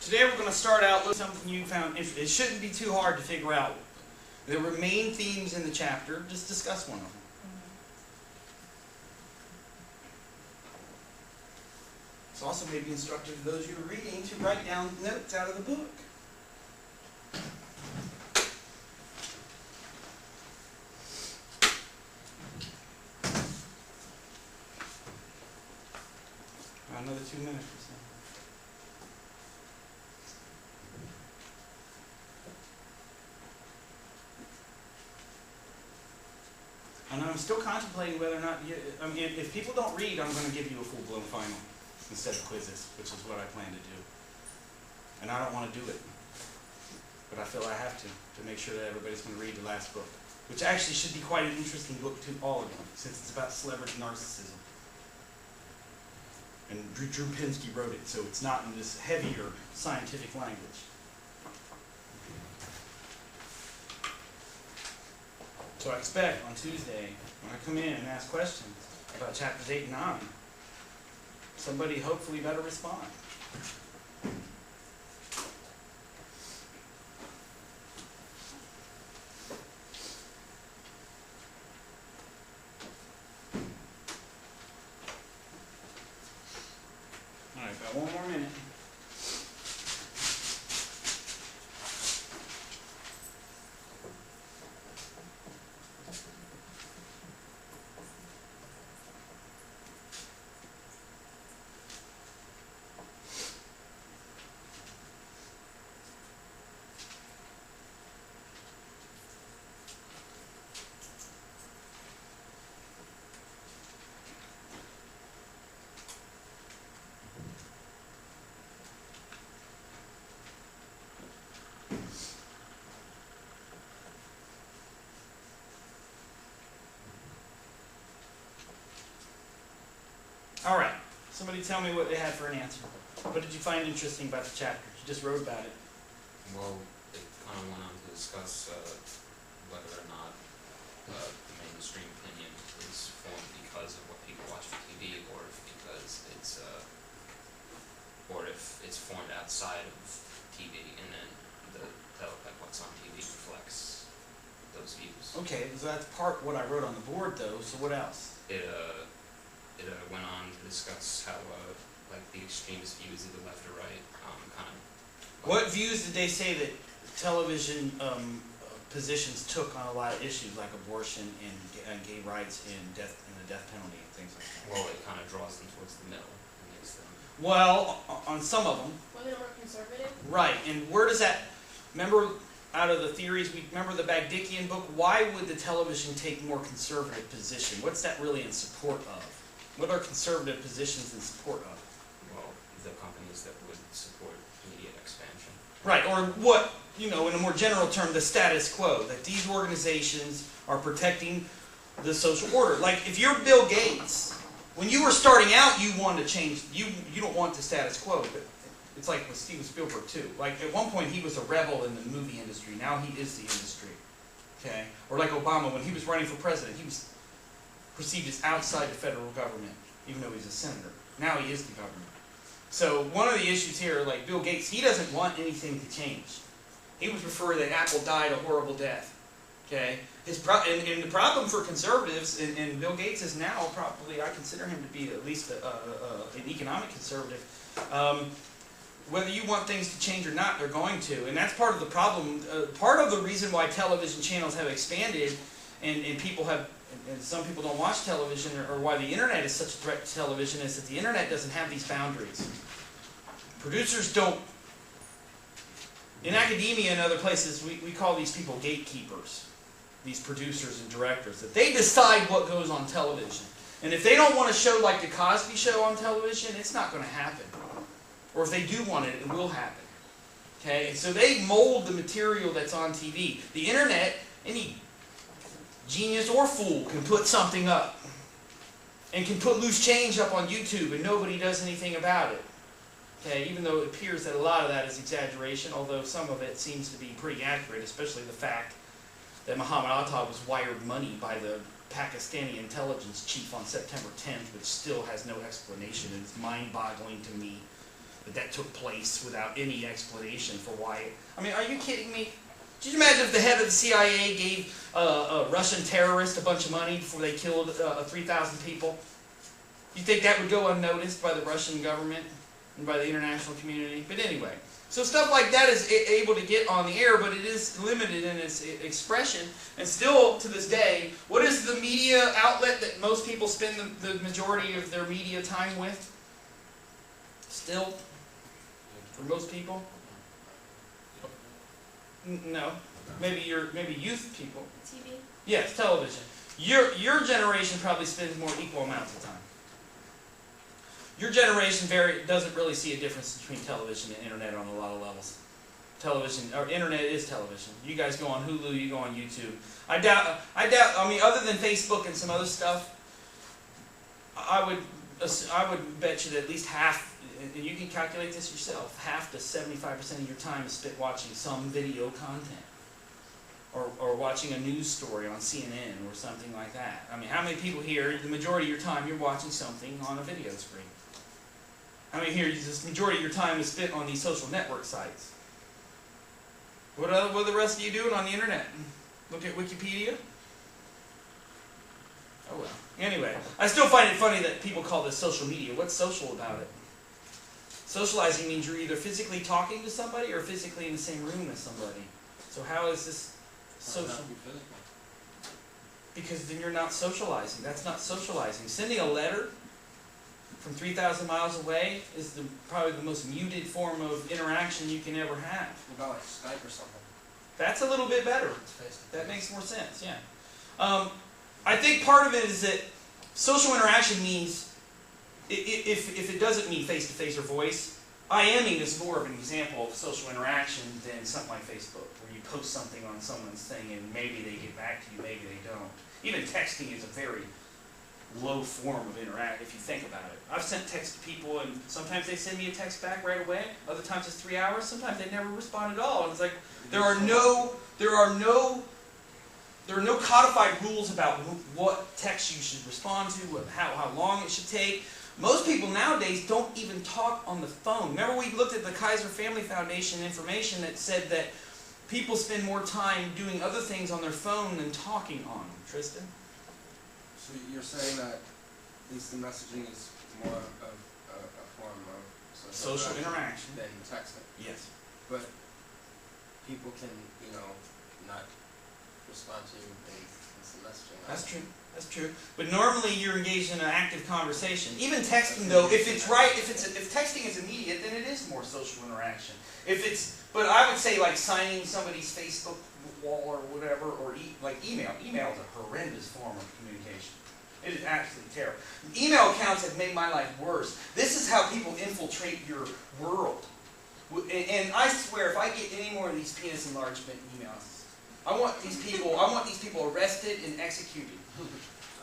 Today we're going to start out with something you found interesting. It shouldn't be too hard to figure out. There were main themes in the chapter. Just discuss one of them. It's also maybe instructive to those you're reading to write down notes out of the book. Another 2 minutes or so. And I'm still contemplating whether or not I mean, if people don't read, I'm going to give you a full-blown final instead of quizzes, which is what I plan to do. And I don't want to do it. But I feel I have to make sure that everybody's going to read the last book, which actually should be quite an interesting book to all of them, since it's about celebrity narcissism. And Drew Pinsky wrote it, so it's not in this heavier scientific language. So I expect on Tuesday, when I come in and ask questions about chapters 8 and 9, somebody hopefully better respond. All right, got one more minute. All right, somebody tell me what they had for an answer. What did you find interesting about the chapter? You just wrote about it. Well, it kind of went on to discuss whether or not the mainstream opinion is formed because of what people watch on TV, or if it's formed outside of TV, and then what's on TV reflects those views. Okay, so that's part what I wrote on the board, though. So what else? It went on to discuss how like the extremist views of the left or right kind of. What views did they say that television positions took on a lot of issues like abortion and gay rights and the death penalty and things like that? Well, it kind of draws them towards the middle and makes them. Well, on some of them. Were they more conservative? Right, and where does that? Remember, out of the theories, remember the Bagdickian book. Why would the television take more conservative position? What's that really in support of? What are conservative positions in support of? Well, the companies that would support media expansion. Right, or what, in a more general term, the status quo, that these organizations are protecting the social order. Like, if you're Bill Gates, when you were starting out, you wanted to change, you don't want the status quo, but it's like with Steven Spielberg, too. Like, at one point, he was a rebel in the movie industry. Now he is the industry, okay? Or like Obama, when he was running for president, he was perceived as outside the federal government, even though he's a senator. Now he is the government. So one of the issues here, like Bill Gates, he doesn't want anything to change. He would prefer that Apple died a horrible death. Okay, and the problem for conservatives, and Bill Gates is now probably, I consider him to be at least an economic conservative. Whether you want things to change or not, they're going to, and that's part of the problem. Part of the reason why television channels have expanded, and people have. And some people don't watch television, or why the internet is such a threat to television, is that the internet doesn't have these boundaries. Producers don't. In academia and other places, we call these people gatekeepers, these producers and directors, that they decide what goes on television. And if they don't want a show like The Cosby Show on television, it's not going to happen. Or if they do want it, it will happen. Okay? And so they mold the material that's on TV. The internet, any genius or fool can put something up and can put loose change up on YouTube and nobody does anything about it. Okay, even though it appears that a lot of that is exaggeration, although some of it seems to be pretty accurate, especially the fact that Muhammad Atta was wired money by the Pakistani intelligence chief on September 10th, which still has no explanation, and it's mind-boggling to me that took place without any explanation for why. I mean, are you kidding me? Could you imagine if the head of the CIA gave a Russian terrorist a bunch of money before they killed 3,000 people? You think that would go unnoticed by the Russian government and by the international community? But anyway, so stuff like that is able to get on the air, but it is limited in its expression. And still, to this day, what is the media outlet that most people spend the majority of their media time with? Still, for most people? No. Maybe youth people. TV? Yes, television. Your generation probably spends more equal amounts of time. Your generation doesn't really see a difference between television and internet on a lot of levels. Television, or internet is television. You guys go on Hulu, you go on YouTube. I doubt, I mean, other than Facebook and some other stuff, I would bet you that at least half, and you can calculate this yourself, half to 75% of your time is spent watching some video content. Or watching a news story on CNN or something like that. I mean, how many people here, the majority of your time, you're watching something on a video screen? How many here, the majority of your time is spent on these social network sites? What are the rest of you doing on the internet? Look at Wikipedia? Oh well. Anyway, I still find it funny that people call this social media. What's social about it? Socializing means you're either physically talking to somebody or physically in the same room as somebody. So how is this social? Because then you're not socializing. That's not socializing. Sending a letter from 3,000 miles away is probably the most muted form of interaction you can ever have. What about like Skype or something? That's a little bit better. That makes more sense, yeah. I think part of it is that social interaction means, if it doesn't mean face-to-face or voice, IMing is more of an example of social interaction than something like Facebook, where you post something on someone's thing and maybe they get back to you, maybe they don't. Even texting is a very low form of interaction, if you think about it. I've sent text to people, and sometimes they send me a text back right away. Other times it's 3 hours. Sometimes they never respond at all. And it's like there are no codified rules about what text you should respond to, how long it should take. Most people nowadays don't even talk on the phone. Remember we looked at the Kaiser Family Foundation information that said that people spend more time doing other things on their phone than talking on them. Tristan? So you're saying that at least the messaging is more of a form of social interaction than texting. Yes. But people can, not respond to you in instant messaging. That's true. That's true. But normally you're engaged in an active conversation. Even texting, though, if texting is immediate, then it is more social interaction. But I would say like signing somebody's Facebook wall or whatever, or email. Email is a horrendous form of communication. It is absolutely terrible. Email accounts have made my life worse. This is how people infiltrate your world. And I swear, if I get any more of these penis enlargement emails, I want these people arrested and executed.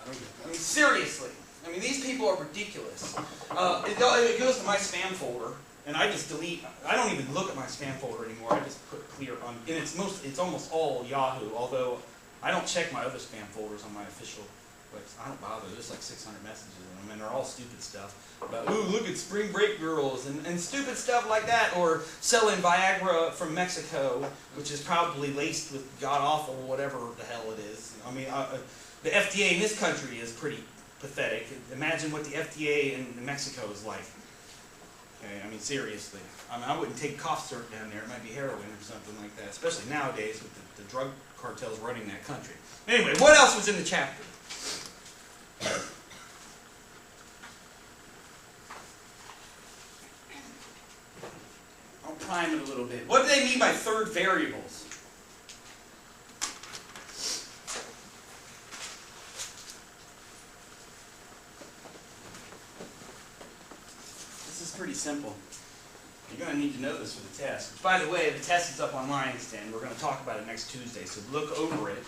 I mean, seriously. I mean, these people are ridiculous. It goes to my spam folder, and I just delete. I don't even look at my spam folder anymore. I just put clear on, and it's almost all Yahoo. Although I don't check my other spam folders on my official website. I don't bother. There's like 600 messages in them, and they're all stupid stuff about, ooh, look at spring break girls and stupid stuff like that, or selling Viagra from Mexico, which is probably laced with god awful whatever the hell it is. I mean, the FDA in this country is pretty pathetic. Imagine what the FDA in Mexico is like. Okay, I mean, seriously. I mean, I wouldn't take cough syrup down there. It might be heroin or something like that, especially nowadays with the drug cartels running that country. Anyway, what else was in the chapter? I'll prime it a little bit. What do they mean by third variables? Pretty simple. You're going to need to know this for the test. Which, by the way, the test is up online, Stan. We're going to talk about it next Tuesday. So look over it,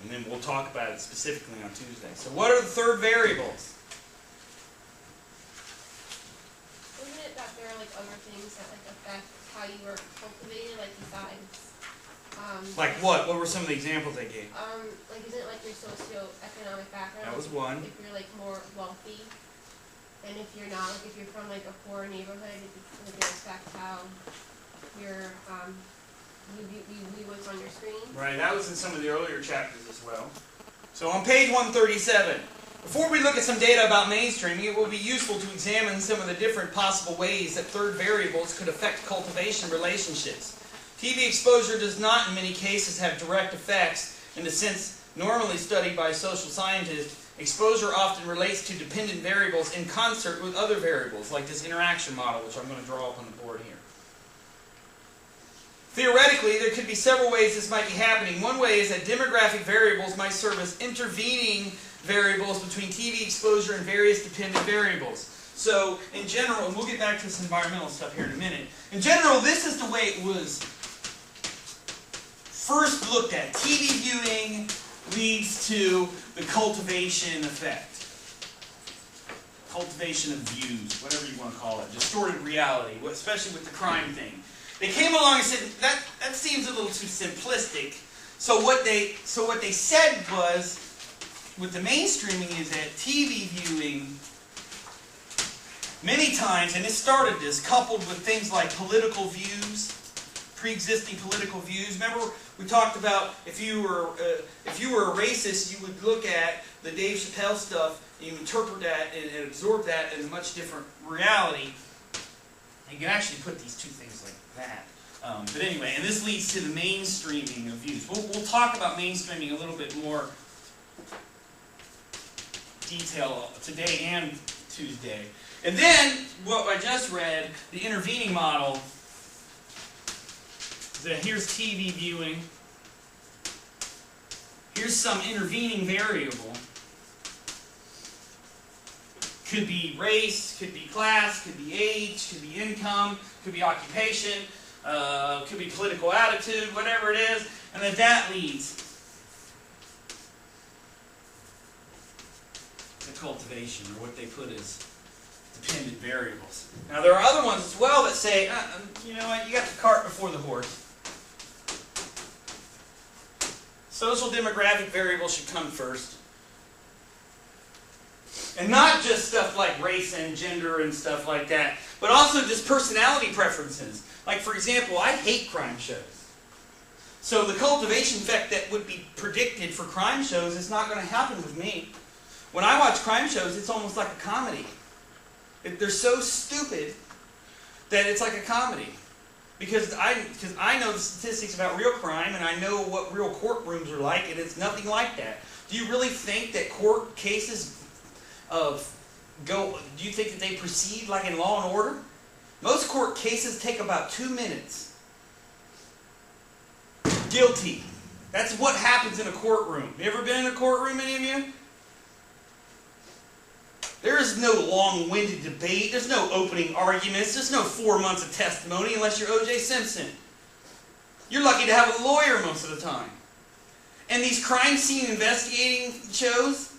and then we'll talk about it specifically on Tuesday. So what are the third variables? Isn't it that there are like other things that like affect how you were cultivated, like besides? Like what? What were some of the examples they gave? Like isn't it like your socioeconomic background? That was one. If you're like more wealthy. And if you're not, like if you're from like a poor neighborhood, it's going to affect how your what's on your screen. Right, that was in some of the earlier chapters as well. So on page 137, before we look at some data about mainstreaming, it will be useful to examine some of the different possible ways that third variables could affect cultivation relationships. TV exposure does not, in many cases, have direct effects in the sense normally studied by social scientists. Exposure often relates to dependent variables in concert with other variables, like this interaction model, which I'm going to draw up on the board here. Theoretically, there could be several ways this might be happening. One way is that demographic variables might serve as intervening variables between TV exposure and various dependent variables. So, in general, and we'll get back to this environmental stuff here in a minute. In general, this is the way it was first looked at. TV viewing leads to the cultivation effect. Cultivation of views, whatever you want to call it. Distorted reality, especially with the crime thing. They came along and said, that seems a little too simplistic. So what they said was, with the mainstreaming, is that TV viewing, many times, and it started this, coupled with things like political views, pre-existing political views. Remember, we talked about if you were a racist, you would look at the Dave Chappelle stuff, and you interpret that and absorb that in a much different reality. You can actually put these two things like that. But anyway, and this leads to the mainstreaming of views. We'll talk about mainstreaming a little bit more detail today and Tuesday. And then, what I just read, the intervening model, that here's TV viewing. Here's some intervening variable. Could be race, could be class, could be age, could be income, could be occupation, could be political attitude, whatever it is, and then that leads to cultivation, or what they put as dependent variables. Now there are other ones as well that say, you know what, you got the cart before the horse. Social demographic variables should come first. And not just stuff like race and gender and stuff like that, but also just personality preferences. Like, for example, I hate crime shows. So the cultivation effect that would be predicted for crime shows is not going to happen with me. When I watch crime shows, it's almost like a comedy. They're so stupid that it's like a comedy. Because I know the statistics about real crime, and I know what real courtrooms are like, and it's nothing like that. Do you really think that court cases do you think that they proceed like in Law and Order? Most court cases take about 2 minutes. Guilty. That's what happens in a courtroom. You ever been in a courtroom, any of you? There is no long-winded debate. There's no opening arguments. There's no 4 months of testimony unless you're O.J. Simpson. You're lucky to have a lawyer most of the time. And these crime scene investigating shows,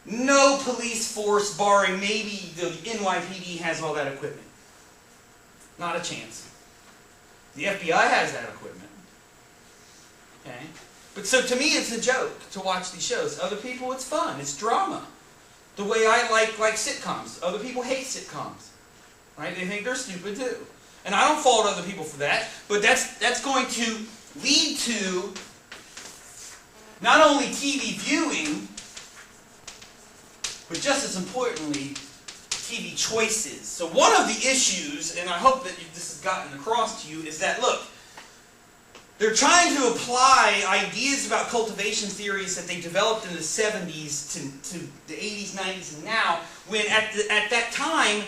no police force, barring maybe the NYPD, has all that equipment. Not a chance. The FBI has that equipment. Okay? But so to me, it's a joke to watch these shows. Other people, it's fun. It's drama. The way I like sitcoms. Other people hate sitcoms. Right? They think they're stupid too. And I don't fault other people for that, but that's going to lead to not only TV viewing, but just as importantly, TV choices. So one of the issues, and I hope that this has gotten across to you, is that, look, they're trying to apply ideas about cultivation theories that they developed in the 70s to the 80s, 90s, and now, when at that time,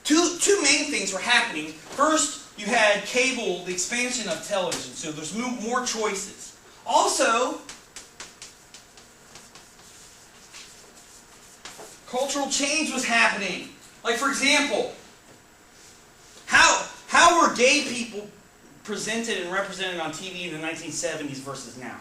two main things were happening. First, you had cable, the expansion of television, so there's more choices. Also, cultural change was happening. Like, for example, how were gay people presented and represented on TV in the 1970s versus now?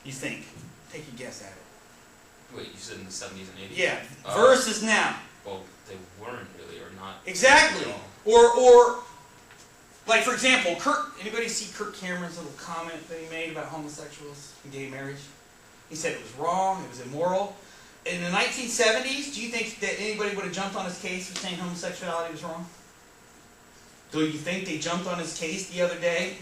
You think? Take a guess at it. Wait, you said in the 70s and 80s? Yeah, versus now. Well, they weren't really, or not. Exactly. Or like, for example, anybody see Kirk Cameron's little comment that he made about homosexuals and gay marriage? He said it was wrong, it was immoral. in the 1970s, do you think that anybody would have jumped on his case for saying homosexuality was wrong? Do you think they jumped on his case the other day?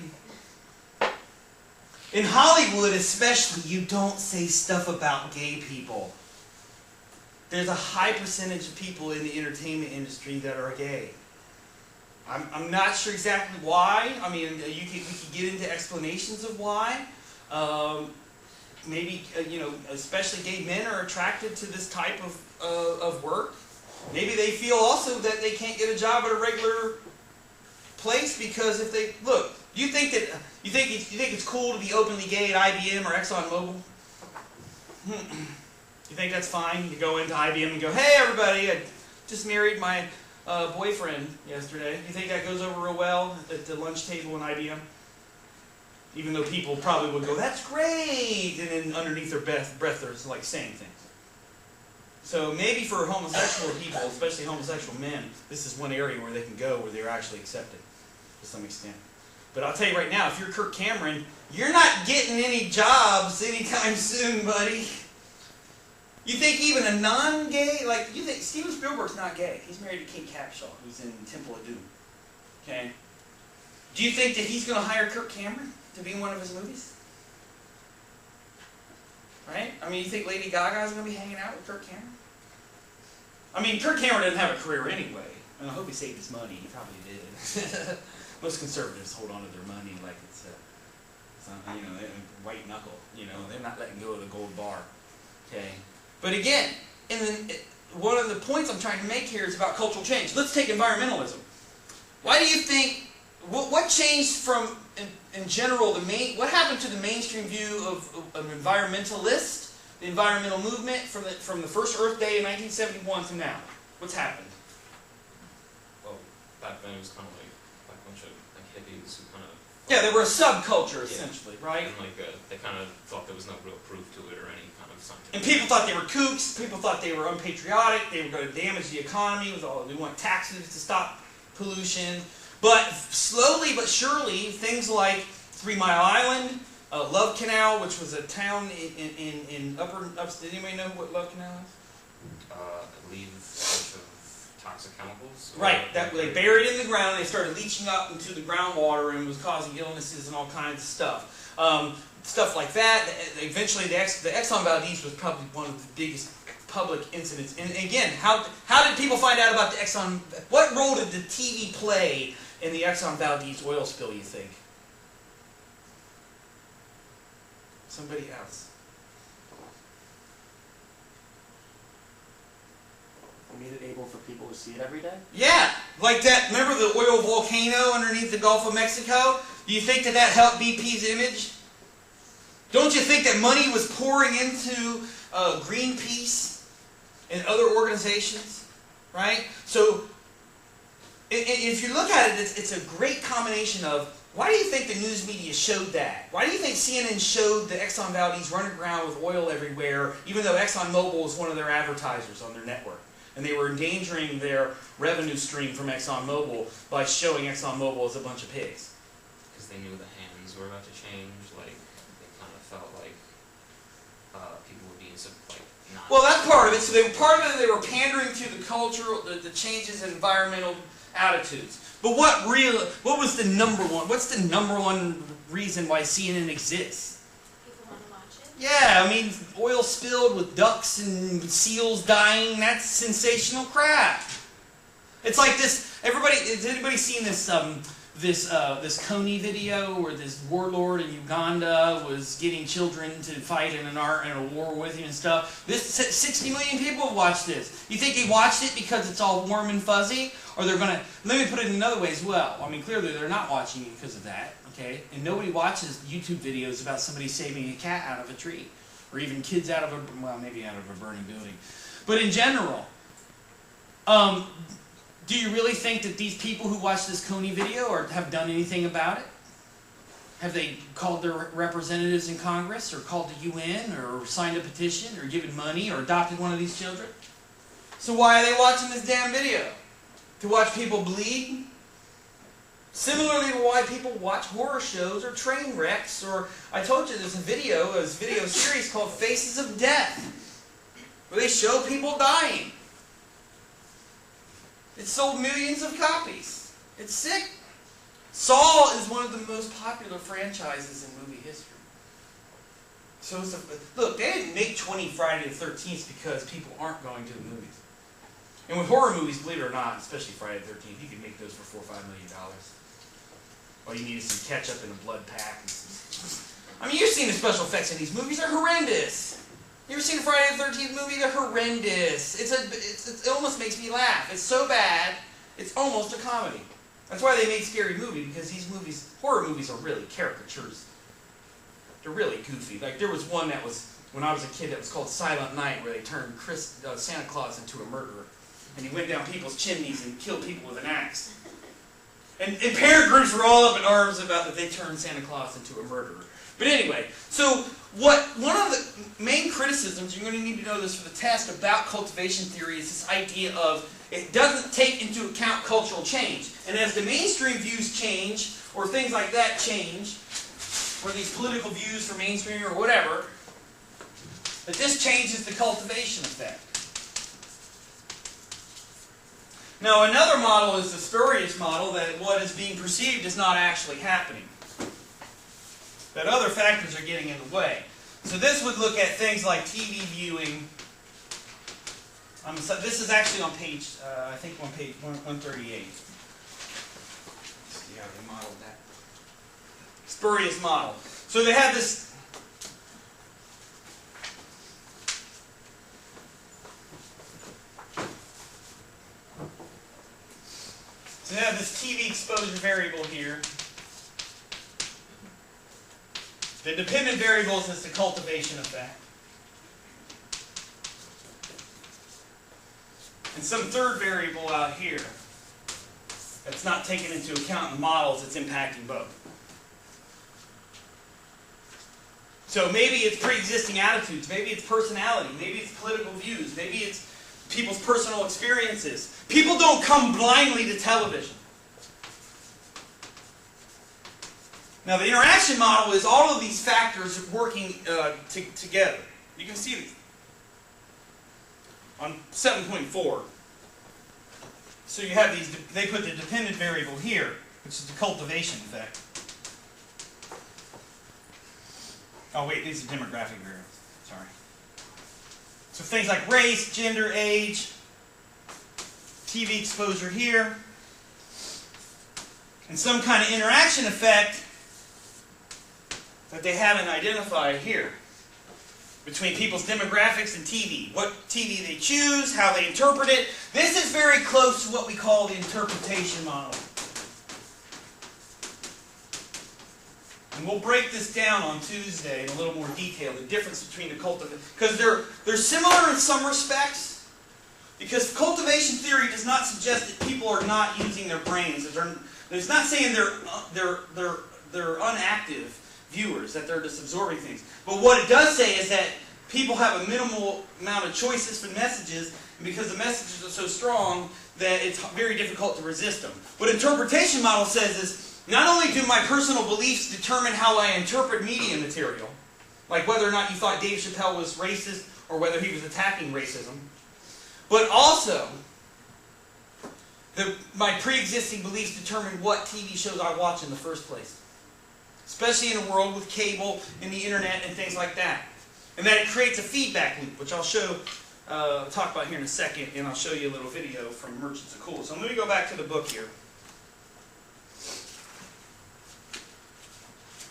In Hollywood especially, you don't say stuff about gay people. There's a high percentage of people in the entertainment industry that are gay. I'm not sure exactly why. I mean, we could get into explanations of why. Maybe, especially gay men are attracted to this type of work. Maybe they feel also that they can't get a job at a regular place because if they look, you think it's cool to be openly gay at IBM or ExxonMobil? You think that's fine? You go into IBM and go, "Hey, everybody! I just married my boyfriend yesterday." You think that goes over real well at the lunch table in IBM? Even though people probably would go, "That's great," and then underneath their breath they're like saying things. So maybe for homosexual people, especially homosexual men, this is one area where they can go where they're actually accepted to some extent. But I'll tell you right now, if you're Kirk Cameron, you're not getting any jobs anytime soon, buddy. You think even a non-gay, you think Steven Spielberg's not gay. He's married to Kate Capshaw, who's in Temple of Doom. Okay? Do you think that he's going to hire Kirk Cameron to be in one of his movies? Right? I mean, you think Lady Gaga's going to be hanging out with Kirk Cameron? I mean, Kirk Cameron doesn't have a career anyway. And I hope he saved his money. He probably did. Most conservatives hold on to their money like it's white knuckle. They're not letting go of the gold bar. Okay? But again, one of the points I'm trying to make here is about cultural change. Let's take environmentalism. Why do you think, what changed from, in general, what happened to the mainstream view of an environmentalist, the environmental movement, from the first Earth Day in 1971 to now? What's happened? Well, back then it was kind of like a bunch of hippies who kind of... Yeah, they were a subculture, essentially, right? And they kind of thought there was no real proof to it or any kind of scientific... And people thought they were kooks, people thought they were unpatriotic, they were going to damage the economy, they want taxes to stop pollution. But slowly but surely, things like 3 Mile Island, Love Canal, which was a town in upstate. Anybody know what Love Canal is? I believe a bunch of toxic chemicals. Right, that they buried in the ground, they started leaching up into the groundwater and was causing illnesses and all kinds of stuff. Stuff like that. Eventually, the Exxon Valdez was probably one of the biggest public incidents. And again, how did people find out about the Exxon? What role did the TV play in the Exxon Valdez oil spill, you think? Somebody else. Made it able for people to see it every day? Yeah, like that. Remember the oil volcano underneath the Gulf of Mexico? Do you think that helped BP's image? Don't you think that money was pouring into Greenpeace and other organizations? Right? So, if you look at it, it's a great combination of, why do you think the news media showed that? Why do you think CNN showed the Exxon Valdez running around with oil everywhere, even though ExxonMobil was one of their advertisers on their network? And they were endangering their revenue stream from ExxonMobil by showing ExxonMobil as a bunch of pigs. Because they knew the hands were about to change, they kind of felt like people were being not... Well, that's part of it. So they were pandering to the culture, the changes in environmental attitudes. But what was the number one? What's the number one reason why CNN exists? People want to watch it. Yeah, I mean, oil spilled with ducks and seals dying. That's sensational crap. It's like this. Has anybody seen this? This Coney video where this warlord in Uganda was getting children to fight in a war with him and stuff. 60 million people have watched this. You think they watched it because it's all warm and fuzzy? Or they're going to... Let me put it another way as well. I mean, clearly they're not watching it because of that. Okay? And nobody watches YouTube videos about somebody saving a cat out of a tree. Or even kids out of maybe out of a burning building. But in general... do you really think that these people who watch this Coney video have done anything about it? Have they called their representatives in Congress, or called the UN, or signed a petition, or given money, or adopted one of these children? So why are they watching this damn video? To watch people bleed? Similarly to why people watch horror shows or train wrecks, or I told you there's a video series called Faces of Death. where they show people dying. It sold millions of copies. It's sick. Saw is one of the most popular franchises in movie history. So it's look, they didn't make 20 Friday the 13th because people aren't going to the movies. And with horror movies, believe it or not, especially Friday the 13th, you can make those for $4 or $5 million. All you need is some ketchup and a blood pack. And I mean, you've seen the special effects in these movies. They're horrendous. You ever seen a Friday the 13th movie? They're horrendous. It almost makes me laugh. It's so bad, it's almost a comedy. That's why they made Scary Movie, because these movies, horror movies, are really caricatures. They're really goofy. Like, there was one that was, when I was a kid, that was called Silent Night, where they turned Santa Claus into a murderer. And he went down people's chimneys and killed people with an axe. And parent groups were all up in arms about that they turned Santa Claus into a murderer. But anyway, so one of the main criticisms, you're going to need to know this for the test, about cultivation theory is this idea of it doesn't take into account cultural change. And as the mainstream views change, or things like that change, or these political views for mainstream or whatever, that this changes the cultivation effect. Now another model is the spurious model, that what is being perceived is not actually happening. That other factors are getting in the way. So this would look at things like TV viewing. So this is actually on page, I think on page 138. Let's see how they modeled that. Spurious model. So they have this. So they have this TV exposure variable here. The dependent variables is the cultivation effect. And some third variable out here that's not taken into account in models that's impacting both. So maybe it's pre-existing attitudes, maybe it's personality, maybe it's political views, maybe it's people's personal experiences. People don't come blindly to television. Now the interaction model is all of these factors working together. You can see these on 7.4. So you have these, they put the dependent variable here, which is the cultivation effect. Oh wait, these are demographic variables, sorry. So things like race, gender, age, TV exposure here, and some kind of interaction effect that they haven't identified here between people's demographics and TV. What TV they choose, how they interpret it. This is very close to what we call the interpretation model. And we'll break this down on Tuesday in a little more detail, the difference between the cultivation, because they're similar in some respects, because cultivation theory does not suggest that people are not using their brains. It's not saying they're unactive viewers, that they're just absorbing things. But what it does say is that people have a minimal amount of choices for messages, and because the messages are so strong that it's very difficult to resist them. What interpretation model says is, not only do my personal beliefs determine how I interpret media material, like whether or not you thought Dave Chappelle was racist or whether he was attacking racism, but also my pre-existing beliefs determine what TV shows I watch in the first place. Especially in a world with cable and the internet and things like that. And that it creates a feedback loop, which I'll talk about here in a second, and I'll show you a little video from Merchants of Cool. So let me go back to the book here.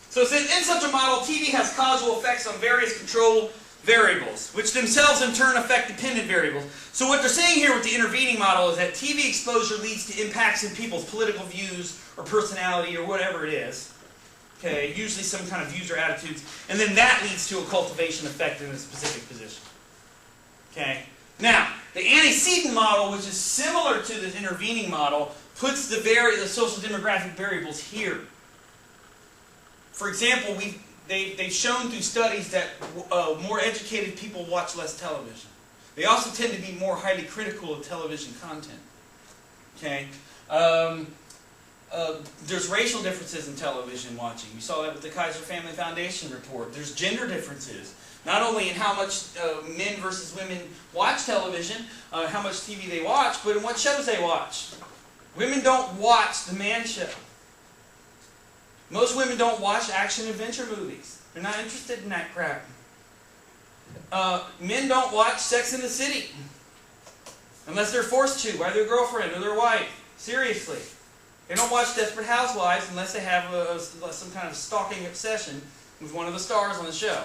So it says, in such a model, TV has causal effects on various control variables, which themselves in turn affect dependent variables. So what they're saying here with the intervening model is that TV exposure leads to impacts in people's political views or personality or whatever it is. Okay, usually some kind of views or attitudes, and then that leads to a cultivation effect in a specific position. Okay. Now, the antecedent model, which is similar to the intervening model, puts the social demographic variables here. For example, they've shown through studies that more educated people watch less television. They also tend to be more highly critical of television content. Okay. There's racial differences in television watching. We saw that with the Kaiser Family Foundation report. There's gender differences. Not only in how much men versus women watch television, how much TV they watch, but in what shows they watch. Women don't watch the man show. Most women don't watch action-adventure movies. They're not interested in that crap. Men don't watch Sex and the City. Unless they're forced to by their girlfriend or their wife. Seriously. They don't watch Desperate Housewives unless they have some kind of stalking obsession with one of the stars on the show.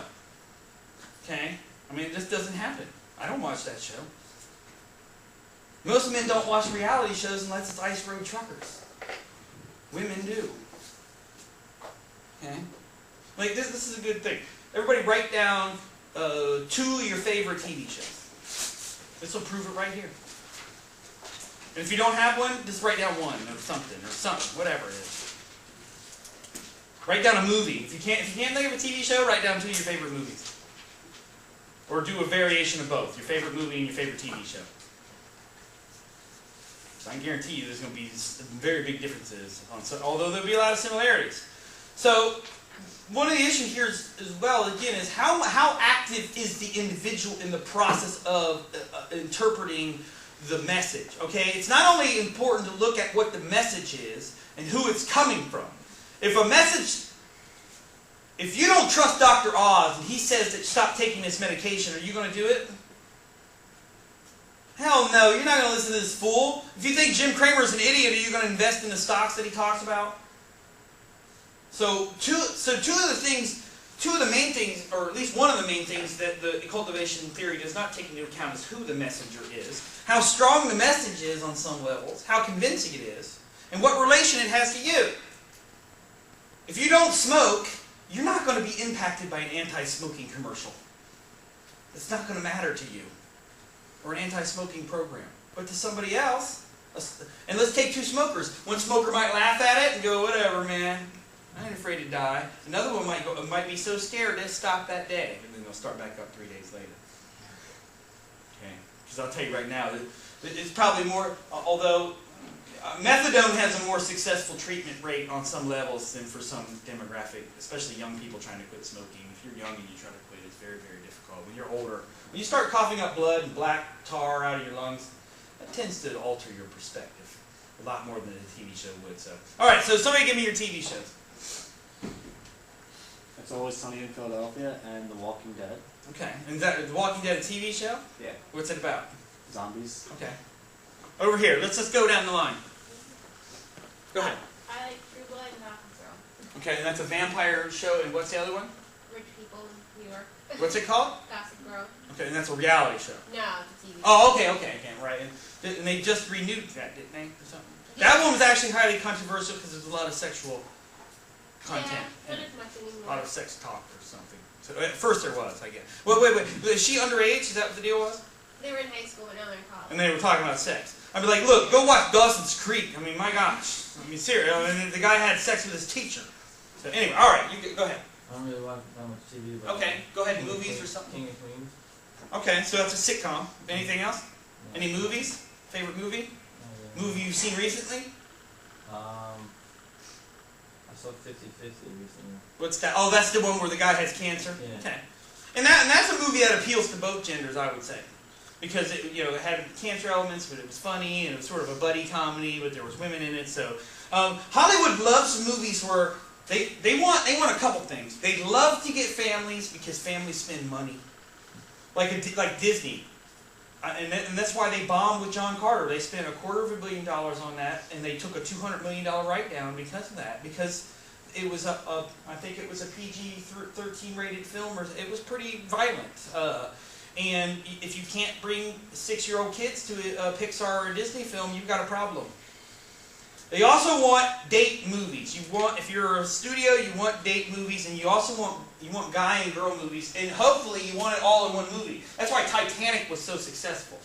Okay? I mean, it just doesn't happen. I don't watch that show. Most men don't watch reality shows unless it's Ice Road Truckers. Women do. Okay? Like, this is a good thing. Everybody write down 2 of your favorite TV shows. This will prove it right here. And if you don't have one, just write down one or something, whatever it is. Write down a movie. If you can't think of a TV show, write down 2 of your favorite movies. Or do a variation of both, your favorite movie and your favorite TV show. So I can guarantee you there's going to be very big differences, although there'll be a lot of similarities. So one of the issues here as well, again, is how active is the individual in the process of interpreting the message, okay? It's not only important to look at what the message is and who it's coming from. If you don't trust Dr. Oz and he says that stop taking this medication, are you going to do it? Hell no, you're not going to listen to this fool. If you think Jim Cramer's an idiot, are you going to invest in the stocks that he talks about? So two of the main things, or at least one of the main things that the cultivation theory does not take into account is who the messenger is, how strong the message is on some levels, how convincing it is, and what relation it has to you. If you don't smoke, you're not going to be impacted by an anti-smoking commercial. It's not going to matter to you. Or an anti-smoking program. But to somebody else, and let's take 2 smokers. One smoker might laugh at it and go, whatever, man. I ain't afraid to die. Another one might be so scared they'll stop that day, and then they'll start back up 3 days later. Okay? Because I'll tell you right now, it's probably more, although methadone has a more successful treatment rate on some levels than for some demographic, especially young people trying to quit smoking. If you're young and you try to quit, it's very, very difficult. When you're older, when you start coughing up blood and black tar out of your lungs, that tends to alter your perspective a lot more than a TV show would. So, all right, so somebody give me your TV shows. It's Always Sunny in Philadelphia and The Walking Dead. Okay, and is that The Walking Dead a TV show? Yeah. What's it about? Zombies. Okay. Over here, let's just go down the line. Go ahead. I like True Blood and Gossip Girl. Okay, and that's a vampire show, and what's the other one? Rich people in New York. What's it called? Gossip Girl. Okay, and that's a reality show. No, it's a TV. Oh, okay, right. And they just renewed that, didn't they, or something? That one was actually highly controversial because there's a lot of sexual content. Yeah, in not it. as much anymore. A lot of sex talk or something. So at first there was, I guess. Wait. Is she underage? Is that what the deal was? They were in high school, but now they're in college. And they were talking about sex. I'd be like, look, go watch Dawson's Creek. I mean, my gosh. I mean, seriously. I mean, the guy had sex with his teacher. So anyway, all right, you go ahead. I don't really watch that much TV. But Okay, go ahead. Movies or something. King of Queens. Okay, so that's a sitcom. Anything else? No. Any movies? Favorite movie? No, Movie you've seen recently? I saw 50-50 recently. What's that? Oh, that's the one where the guy has cancer? Yeah. Okay. And that's a movie that appeals to both genders, I would say. Because it, it had cancer elements, but it was funny, and it was sort of a buddy comedy, but there was women in it. So Hollywood loves movies where they want a couple things. They love to get families because families spend money, like Disney, and that's why they bombed with John Carter. They spent $250 million on that, and they took a $200 million write down because of that. Because it was I think it was a PG-13 rated film, or it was pretty violent. And if you can't bring 6-year-old kids to a Pixar or a Disney film, you've got a problem. They also want date movies. If you're a studio, you want date movies, and you also want guy and girl movies, and hopefully you want it all in one movie. That's why Titanic was so successful.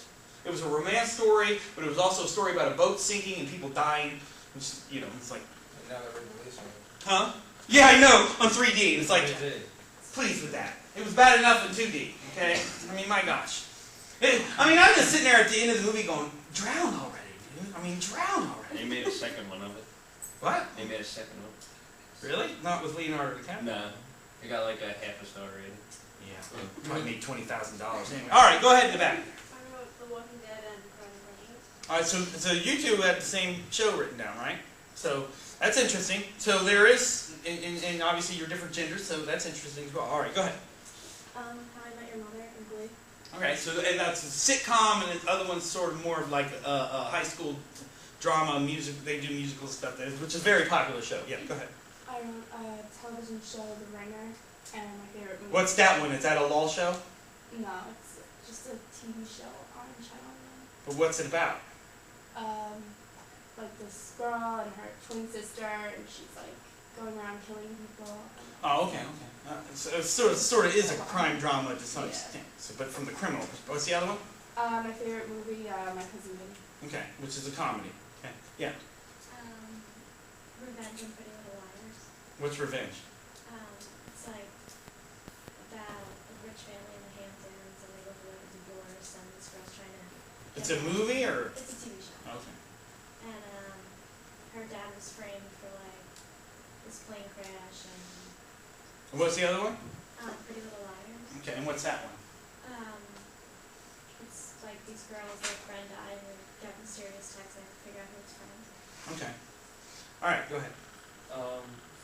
It was a romance story, but it was also a story about a boat sinking and people dying. Which, it's like, Now they're releasing it. huh? Yeah, I know, on 3D. It's like, 3D. pleased with that. It was bad enough in 2D, okay? I mean, my gosh. I'm just sitting there at the end of the movie going, drown already, dude. I mean, drown already. They made a second one of it. What? They made a second one. Really? Not with Leonardo DiCaprio? No. It got like a half a star rating. Yeah, probably made $20,000 anyway. All right, go ahead in the back. I wrote The Walking Dead and Pride and Prejudice. All right, so you two had the same show written down, right? So that's interesting. So there is, and obviously you're different genders, so that's interesting as well. All right, go ahead. How I Met Your Mother and Glee. Okay, so and that's a sitcom, and the other one's sort of more of like a high school drama, music. They do musical stuff, there, which is a very popular show. Yeah, go ahead. I wrote a television show, The Ringer, and my favorite movie. What's that one? Is that a LOL show? No, it's just a TV show on Channel 9. But what's it about? Like this girl and her twin sister, and she's like going around killing people. Oh, okay, okay. So it sort of is a crime drama to some extent, so, but from the criminal perspective. What's the other one? My favorite movie, My Cousin Vinny. Okay, which is a comedy. Okay, yeah. Revenge and Pretty Little Liars. What's Revenge? It's like about a rich family in the Hamptons, and they go through like a divorce, and this girl's trying to. It's a movie or? It's a TV show. Okay. And her dad was framed for like this plane crash and. And what's the other one? Pretty Little Liars. Okay, and what's that one? It's like these girls, their friend died, and they get mysterious texts, and they have to figure out who it's from. Okay. All right, go ahead.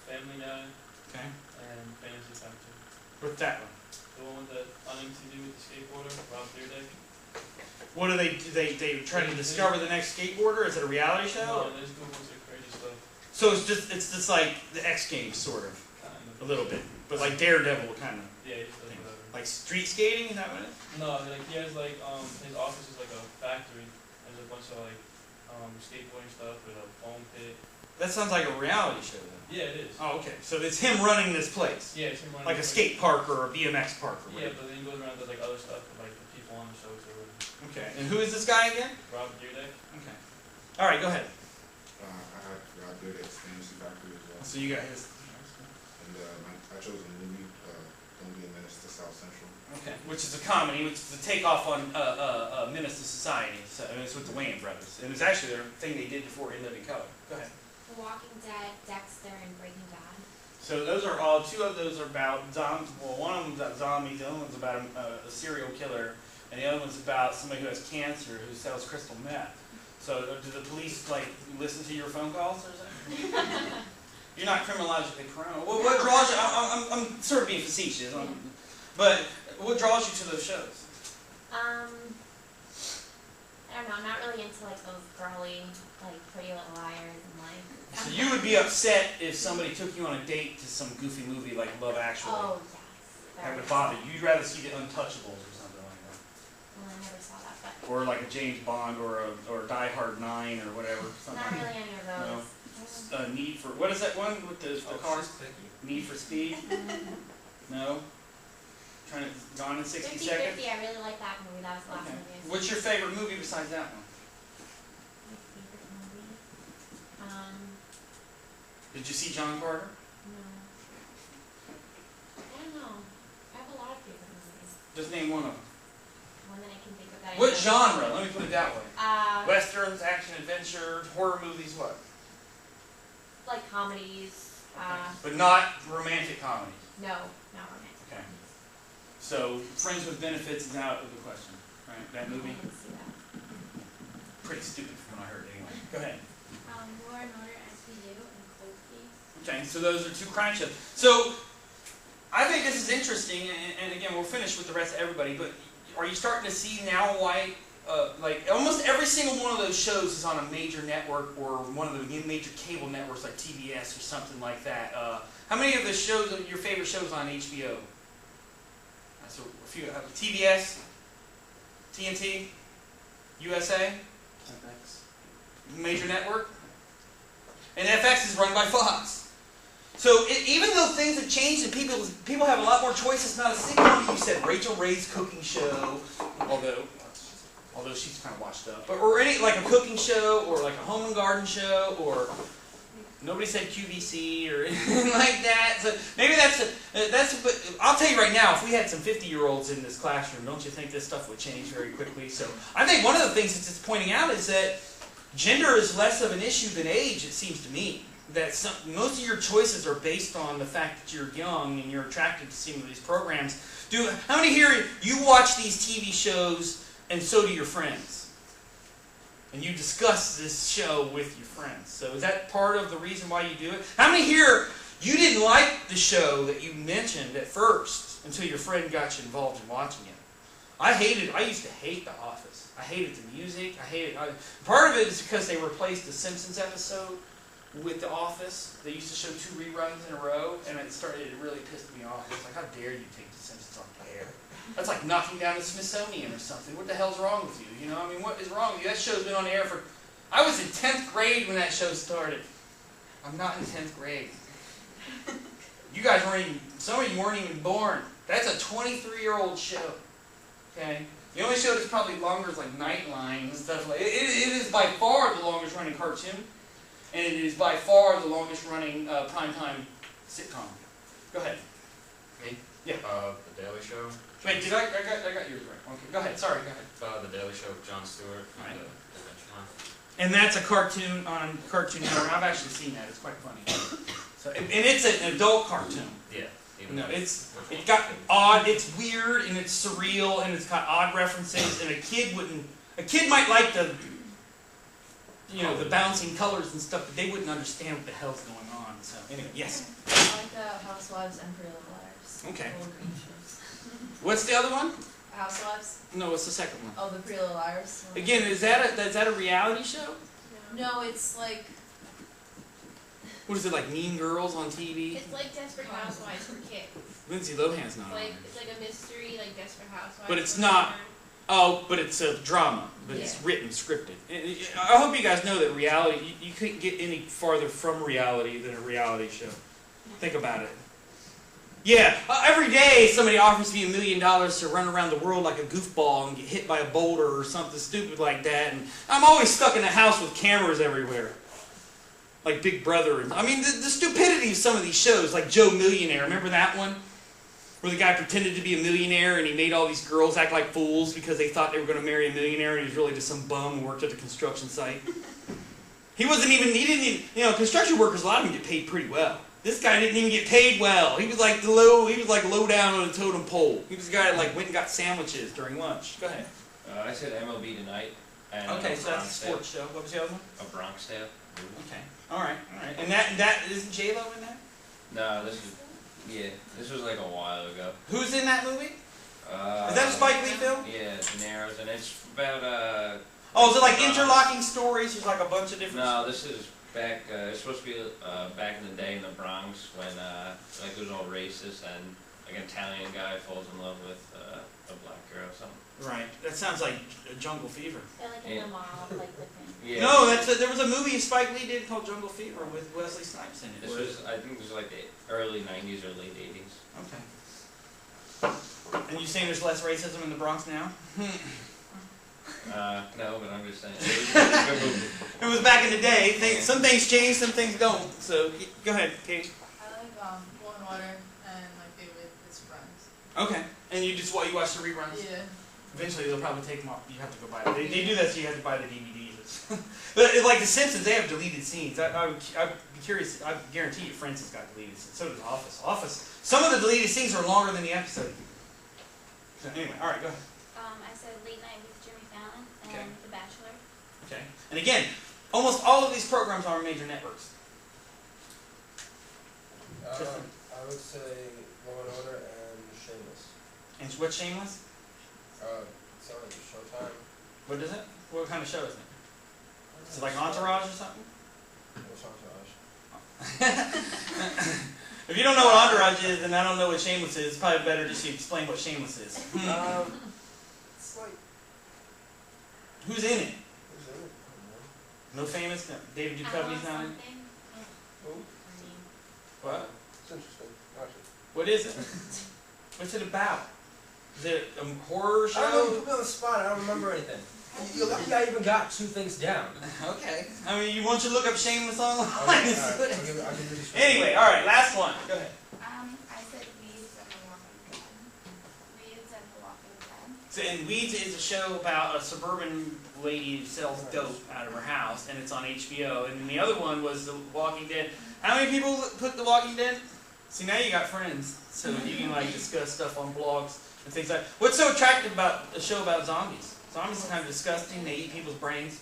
Family Guy Okay. and Fantasy Factory. What's that one? The one with the on MTV with the skateboarder, Rob Dyrdek. What do they try to discover the next skateboarder? Is it a reality show? No, they just do a bunch of crazy stuff. So it's just like the X Games, sort of, Kind a of. little bit, but like Daredevil kind of. Yeah, he just does whatever. Like street skating, is that what it is? No, like he has like his office is like a factory. There's a bunch of like skateboarding stuff with a foam pit. That sounds like a reality show, though. Yeah, it is. Oh, okay. So it's him running this place, Yeah, it's him running like a the skate park or a BMX park or Yeah, whatever. but then he goes around and does like other stuff with like the people on the show too. Okay. And who is this guy again? Rob Dyrdek. Okay. All right, go ahead. I had Rob Dyrdek's Fantasy Factory as well. So you got his. And I chose a movie, Don't Be a Menace to South Central. Okay. Which is a comedy, which is a takeoff on Menace to Society. So and it's with the Wayans brothers, and it's actually their thing they did before In Living Color. Go ahead. The Walking Dead, Dexter, and Breaking Bad. So those are all. Two of those are about zombies. Well, one of them's about zombies. The other one's about a serial killer, and the other one's about somebody who has cancer who sells crystal meth. So do the police like listen to your phone calls or something? You're not criminologically criminal. Well, what draws you? I'm sort of being facetious, but what draws you to those shows? I don't know, I'm not really into like those girly, like Pretty Little Liars and like. So you would be upset if somebody took you on a date to some goofy movie like Love Actually. Oh, yes. That would bother you. You'd rather see The Untouchables or something like that. Well, I never saw that, but. Or like a James Bond or Die Hard 9 or whatever. Something. Not really any of No. those. Need for, what is that one with the cars? Need for Speed? No? Trying to, Gone in 60 Seconds? 50-50, I really like that movie, that was the last Okay. movie I saw. What's your favorite movie besides that one? My favorite movie? Did you see John Carter? No. I don't know. I have a lot of favorite movies. Just name one of them. One that I can think of that I What know. genre? Let me put it that way. Westerns, Westerns, action, adventure, horror movies, what? like comedies. But not romantic comedies. No, not romantic. Okay. So, Friends with Benefits is out of the question, right? That movie? I didn't see that. Pretty stupid from what I heard anyway. Go ahead. Law and Order, SVU, and Cold Case. Okay, so those are two crime shows. So, I think this is interesting, and again, we'll finish with the rest of everybody, but are you starting to see now why, like, almost every single one of those shows is on a major network or one of the major cable networks like TBS or something like that. How many of the shows, your favorite shows on HBO? So a few, TBS, TNT, USA, FX. major network, and FX is run by Fox. So even though things have changed and people have a lot more choices, not a sitcom. You said Rachel Ray's cooking show, although she's kind of washed up, or any like a cooking show or like a home and garden show or. Nobody said QVC or anything like that. So maybe but I'll tell you right now, if we had some 50-year-olds in this classroom, don't you think this stuff would change very quickly? So I think one of the things it's pointing out is that gender is less of an issue than age, it seems to me. that most of your choices are based on the fact that you're young and you're attracted to some of these programs. How many here, you watch these TV shows and so do your friends? And you discuss this show with your friends. So is that part of the reason why you do it? How many here, you didn't like the show that you mentioned at first until your friend got you involved in watching it? I used to hate The Office. I hated the music. Part of it is because they replaced the Simpsons episode with The Office. They used to show 2 reruns in a row, and it really pissed me off. It's like, how dare you take the Simpsons off the air? That's like knocking down the Smithsonian or something. What the hell's wrong with you? You know, I mean, what is wrong with you? That show's been on the air for... I was in 10th grade when that show started. I'm not in 10th grade. You guys weren't even... Some of you weren't even born. That's a 23-year-old show. Okay? The only show that's probably longer is like Nightline and stuff like it is by far the longest running cartoon, and it is by far the longest running primetime sitcom. Go ahead. Me? Yeah. The Daily Show. Wait, I got yours right. Okay, go ahead. Sorry, go ahead. The Daily Show with Jon Stewart. Right. The Adventure Time. And that's a cartoon on Cartoon Network. I've actually seen that. It's quite funny. So, and it's an adult cartoon. Yeah. No, it's got odd, it's weird, and it's surreal, and it's got odd references, and a kid might like the bouncing colors and stuff, but they wouldn't understand what the hell's going on. So anyway, yes. I like Housewives and Pretty Little Liars. Okay. All green shows. What's the other one? Housewives. No, what's the second one? Oh, the Pretty Little Liars. Again, is that a reality show? No, it's like... What is it, like Mean Girls on TV? It's like Desperate Housewives for kids. Lindsay Lohan's not on it. It's like a mystery, like Desperate Housewives. But it's not. Oh, but it's a drama. But it's written, scripted. I hope you guys know that reality, you couldn't get any farther from reality than a reality show. Think about it. Yeah, every day somebody offers me $1 million to run around the world like a goofball and get hit by a boulder or something stupid like that. And I'm always stuck in a house with cameras everywhere. Like Big Brother. I mean, the stupidity of some of these shows, like Joe Millionaire. Remember that one? Where the guy pretended to be a millionaire and he made all these girls act like fools because they thought they were going to marry a millionaire and he was really just some bum who worked at the construction site. He construction workers, a lot of them get paid pretty well. This guy didn't even get paid well. He was like low down on the totem pole. He was the guy that went and got sandwiches during lunch. Go ahead. I said MLB Tonight. And okay, so that's a sports show. What was the other one? A Bronx Tale. Okay. All right. And that isn't J-Lo in that? No, this was like a while ago. Who's in that movie? Is that a Spike Lee film? Yeah, De Niro's, and it's about Oh, is it like interlocking stories? There's like a bunch of different. No, this is back. It's supposed to be back in the day in the Bronx when it was all racist and like an Italian guy falls in love with a black girl or something. Right. That sounds like Jungle Fever. They're like in the mob, like the thing. Yeah. No, there was a movie Spike Lee did called Jungle Fever with Wesley Snipes in it. I think it was like the early 90s or late 80s. Okay. And you saying there's less racism in the Bronx now? No, but I'm just saying. It was back in the day. Some things change, some things don't. So, go ahead, Katie. I like Law and Order and my favorite is Friends. Okay. And you watch the reruns? Yeah. Eventually they'll probably take them off. You have to go buy them. They do that so you have to buy the DVDs. But like The Simpsons, they have deleted scenes. I'd be curious. I guarantee you Friends has got deleted scenes. So does Office. Some of the deleted scenes are longer than the episode. So anyway, all right, go ahead. I said Late Night with Jimmy Fallon and Okay. The Bachelor. Okay. And again, almost all of these programs are on major networks. I would say Law and Order and Shameless. And what's Shameless? It's on Showtime. What is it? What kind of show is it? Is it like Entourage or something? What's Entourage? If you don't know what Entourage is, then I don't know what Shameless is. It's probably better just to explain what Shameless is. It's like... Who's in it? Who's in it? No famous? No. David Duchovny's not in it? Who? What? It's interesting. Watch it. What is it? What's it about? Is it a horror show? I don't know, you put me on the spot, I don't remember anything. You're lucky I even got 2 things down. Okay. I mean, you want you to look up Shameless online? I'll give you the Anyway, alright, last one. Go ahead. I said Weeds and The Walking Dead. Weeds and The Walking Dead. And Weeds is a show about a suburban lady who sells dope out of her house, and it's on HBO. And then the other one was The Walking Dead. How many people put The Walking Dead? See, now you got friends, so you can like discuss stuff on blogs and things like that. What's so attractive about a show about zombies? Zombies are kind of disgusting. They eat people's brains.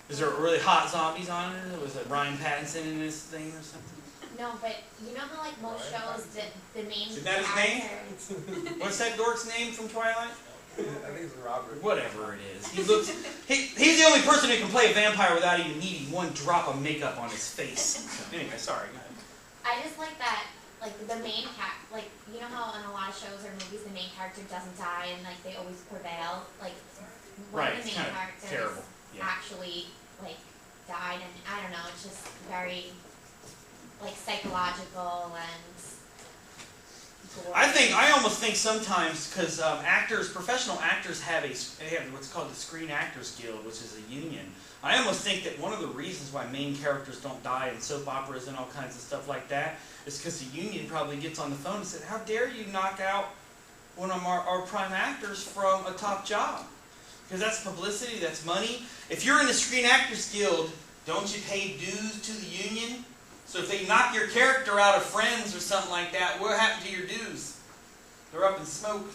Is there really hot zombies on it? Was it Ryan Pattinson in this thing or something? No, but you know how like most shows, the main Is that his name? What's that dork's name from Twilight? I think it's Robert. Whatever it is. He looks. He's the only person who can play a vampire without even needing one drop of makeup on his face. Anyway, sorry. Go ahead. I just like that, like the main like you know how in a lot of shows or movies the main character doesn't die and like they always prevail. Like one Right, of the it's main kind of characters terrible. Yeah. actually like died, and I don't know, it's just very like psychological and. I almost think sometimes because professional actors have what's called the Screen Actors Guild, which is a union. I almost think that one of the reasons why main characters don't die in soap operas and all kinds of stuff like that is because the union probably gets on the phone and said, "How dare you knock out one of our prime actors from a top job?" Because that's publicity, that's money. If you're in the Screen Actors Guild, don't you pay dues to the union? So if they knock your character out of Friends or something like that, what happened to your dues? They're up in smoke.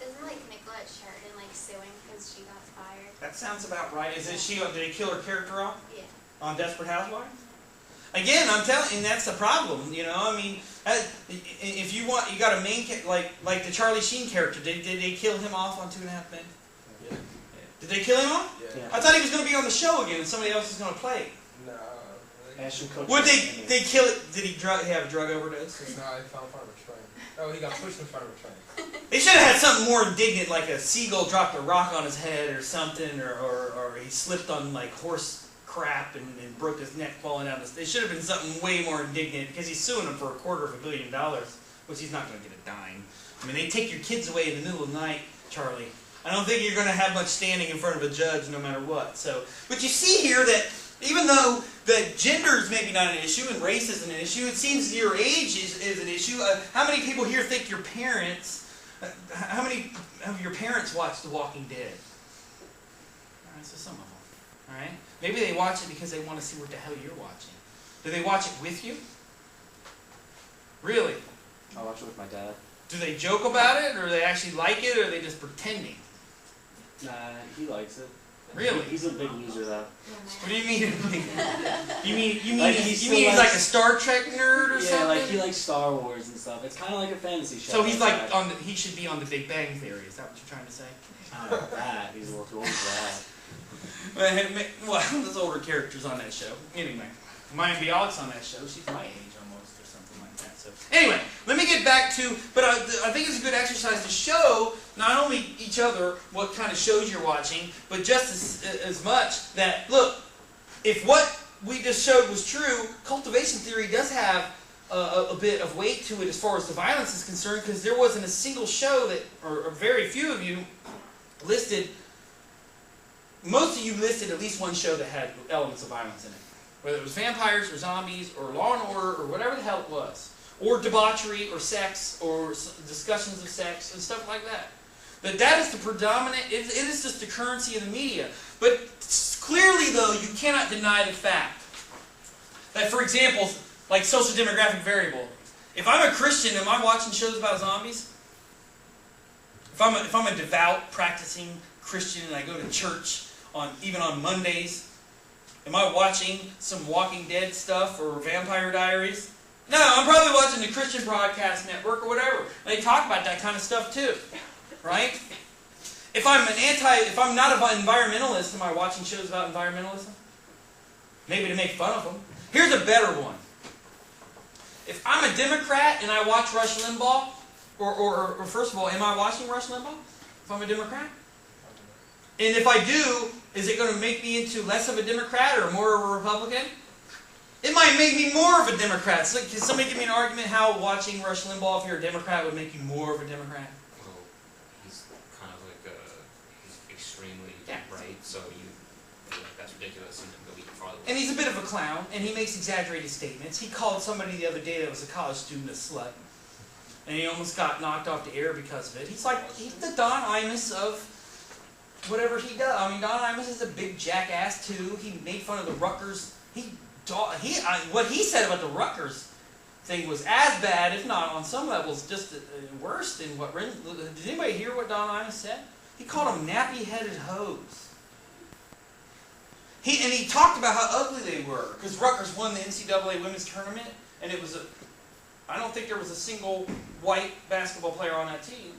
Isn't like Nicolette Sheridan like suing because she got fired? That sounds about right. Did they kill her character off? Yeah. On Desperate Housewives? Again, I'm telling you, that's the problem. You know, I mean, if you got a main like the Charlie Sheen character. Did they kill him off on 2.5 Men? Yeah. Did they kill him off? Yeah. I thought he was going to be on the show again, and somebody else was going to play. No. Ashton Kutcher. Would they kill it? Did he have a drug overdose? No, I fell in front of a train. Oh, he got pushed in front of a train. They should have had something more indignant, like a seagull dropped a rock on his head or something, or he slipped on like horse crap and broke his neck falling down. They should have been something way more indignant because he's suing them for $250 million, which he's not going to get a dime. I mean, they take your kids away in the middle of the night, Charlie. I don't think you're going to have much standing in front of a judge no matter what. So, but you see here that even though that gender is maybe not an issue and race isn't an issue, it seems your age is an issue. How many people here think your parents, how many of your parents watch The Walking Dead? All right, so some of them. All right? Maybe they watch it because they want to see what the hell you're watching. Do they watch it with you? Really? I watch it with my dad. Do they joke about it, or they actually like it, or are they just pretending? Nah, he likes it. Really? He's a big loser though. What do you mean? you mean Like, he's like a Star Trek nerd or something? Yeah, like he likes Star Wars and stuff. It's kind of like a fantasy show. So he's like he should be on the Big Bang Theory. Is that what you're trying to say? I don't know that. He's a little too old for that. Well, there's older characters on that show. Anyway, Maya Bialik's on that show. She's my age almost, or something like that. So anyway, let me get back to. But I think it's a good exercise to show not only each other what kind of shows you're watching, but just as much that look, if what we just showed was true, cultivation theory does have a bit of weight to it as far as the violence is concerned, because there wasn't a single show that, or very few of you listed. Most of you listed at least one show that had elements of violence in it. Whether it was vampires or zombies or Law and Order or whatever the hell it was. Or debauchery or sex or discussions of sex and stuff like that. That is the predominant, it is just the currency of the media. But clearly though, you cannot deny the fact that, for example, like social demographic variable. If I'm a Christian, am I watching shows about zombies? If I'm a devout, practicing Christian and I go to church even on Mondays, am I watching some Walking Dead stuff or Vampire Diaries? No, I'm probably watching the Christian Broadcast Network or whatever. They talk about that kind of stuff too, right? If I'm not an environmentalist, am I watching shows about environmentalism? Maybe to make fun of them. Here's a better one. If I'm a Democrat and I watch Rush Limbaugh, or first of all, am I watching Rush Limbaugh? If I'm a Democrat? And if I do, is it going to make me into less of a Democrat or more of a Republican? It might make me more of a Democrat. So, can somebody give me an argument how watching Rush Limbaugh, if you're a Democrat, would make you more of a Democrat? Well, he's kind of like he's extremely right, so that's ridiculous and go even farther. And he's a bit of a clown, and he makes exaggerated statements. He called somebody the other day that was a college student a slut. and he almost got knocked off the air because of it. He's the Don Imus of whatever he does. I mean, Don Imus is a big jackass too. He made fun of the Rutgers. What he said about the Rutgers thing was as bad, if not on some levels, just worse than what. Did anybody hear what Don Imus said? He called them nappy-headed hoes. He talked about how ugly they were because Rutgers won the NCAA women's tournament, and it was I don't think there was a single white basketball player on that team.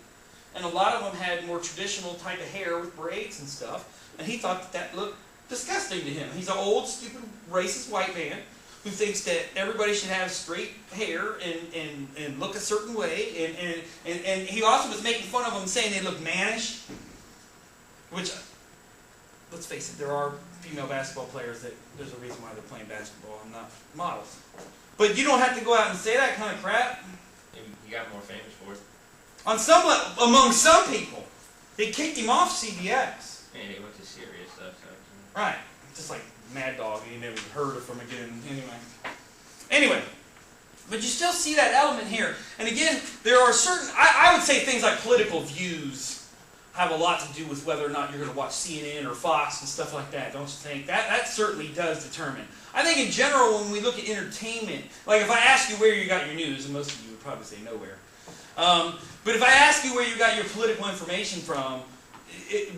And a lot of them had more traditional type of hair with braids and stuff. And he thought that looked disgusting to him. He's an old, stupid, racist white man who thinks that everybody should have straight hair and look a certain way. And he also was making fun of them, saying they look mannish. Which, let's face it, there are female basketball players that there's a reason why they're playing basketball and not models. But you don't have to go out and say that kind of crap. He got more famous for it. On some level, among some people, they kicked him off CBS. And he went to serious stuff. So. Right, just like Mad Dog, you never heard of him again. Anyway, but you still see that element here. And again, there are certain. I would say things like political views have a lot to do with whether or not you're going to watch CNN or Fox and stuff like that, don't you think? That certainly does determine. I think in general, when we look at entertainment, like if I ask you where you got your news, and most of you would probably say nowhere, but if I ask you where you got your political information from,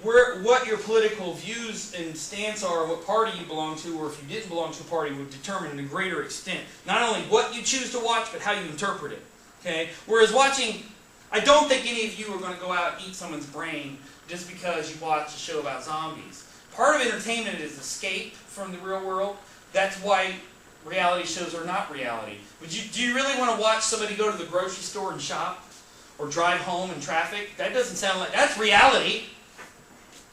what your political views and stance are, what party you belong to, or if you didn't belong to a party, would determine to a greater extent not only what you choose to watch, but how you interpret it. Okay? Whereas watching, I don't think any of you are going to go out and eat someone's brain just because you watch a show about zombies. Part of entertainment is escape from the real world. That's why reality shows are not reality. Do you really want to watch somebody go to the grocery store and shop? Or drive home in traffic? That doesn't sound like... That's reality.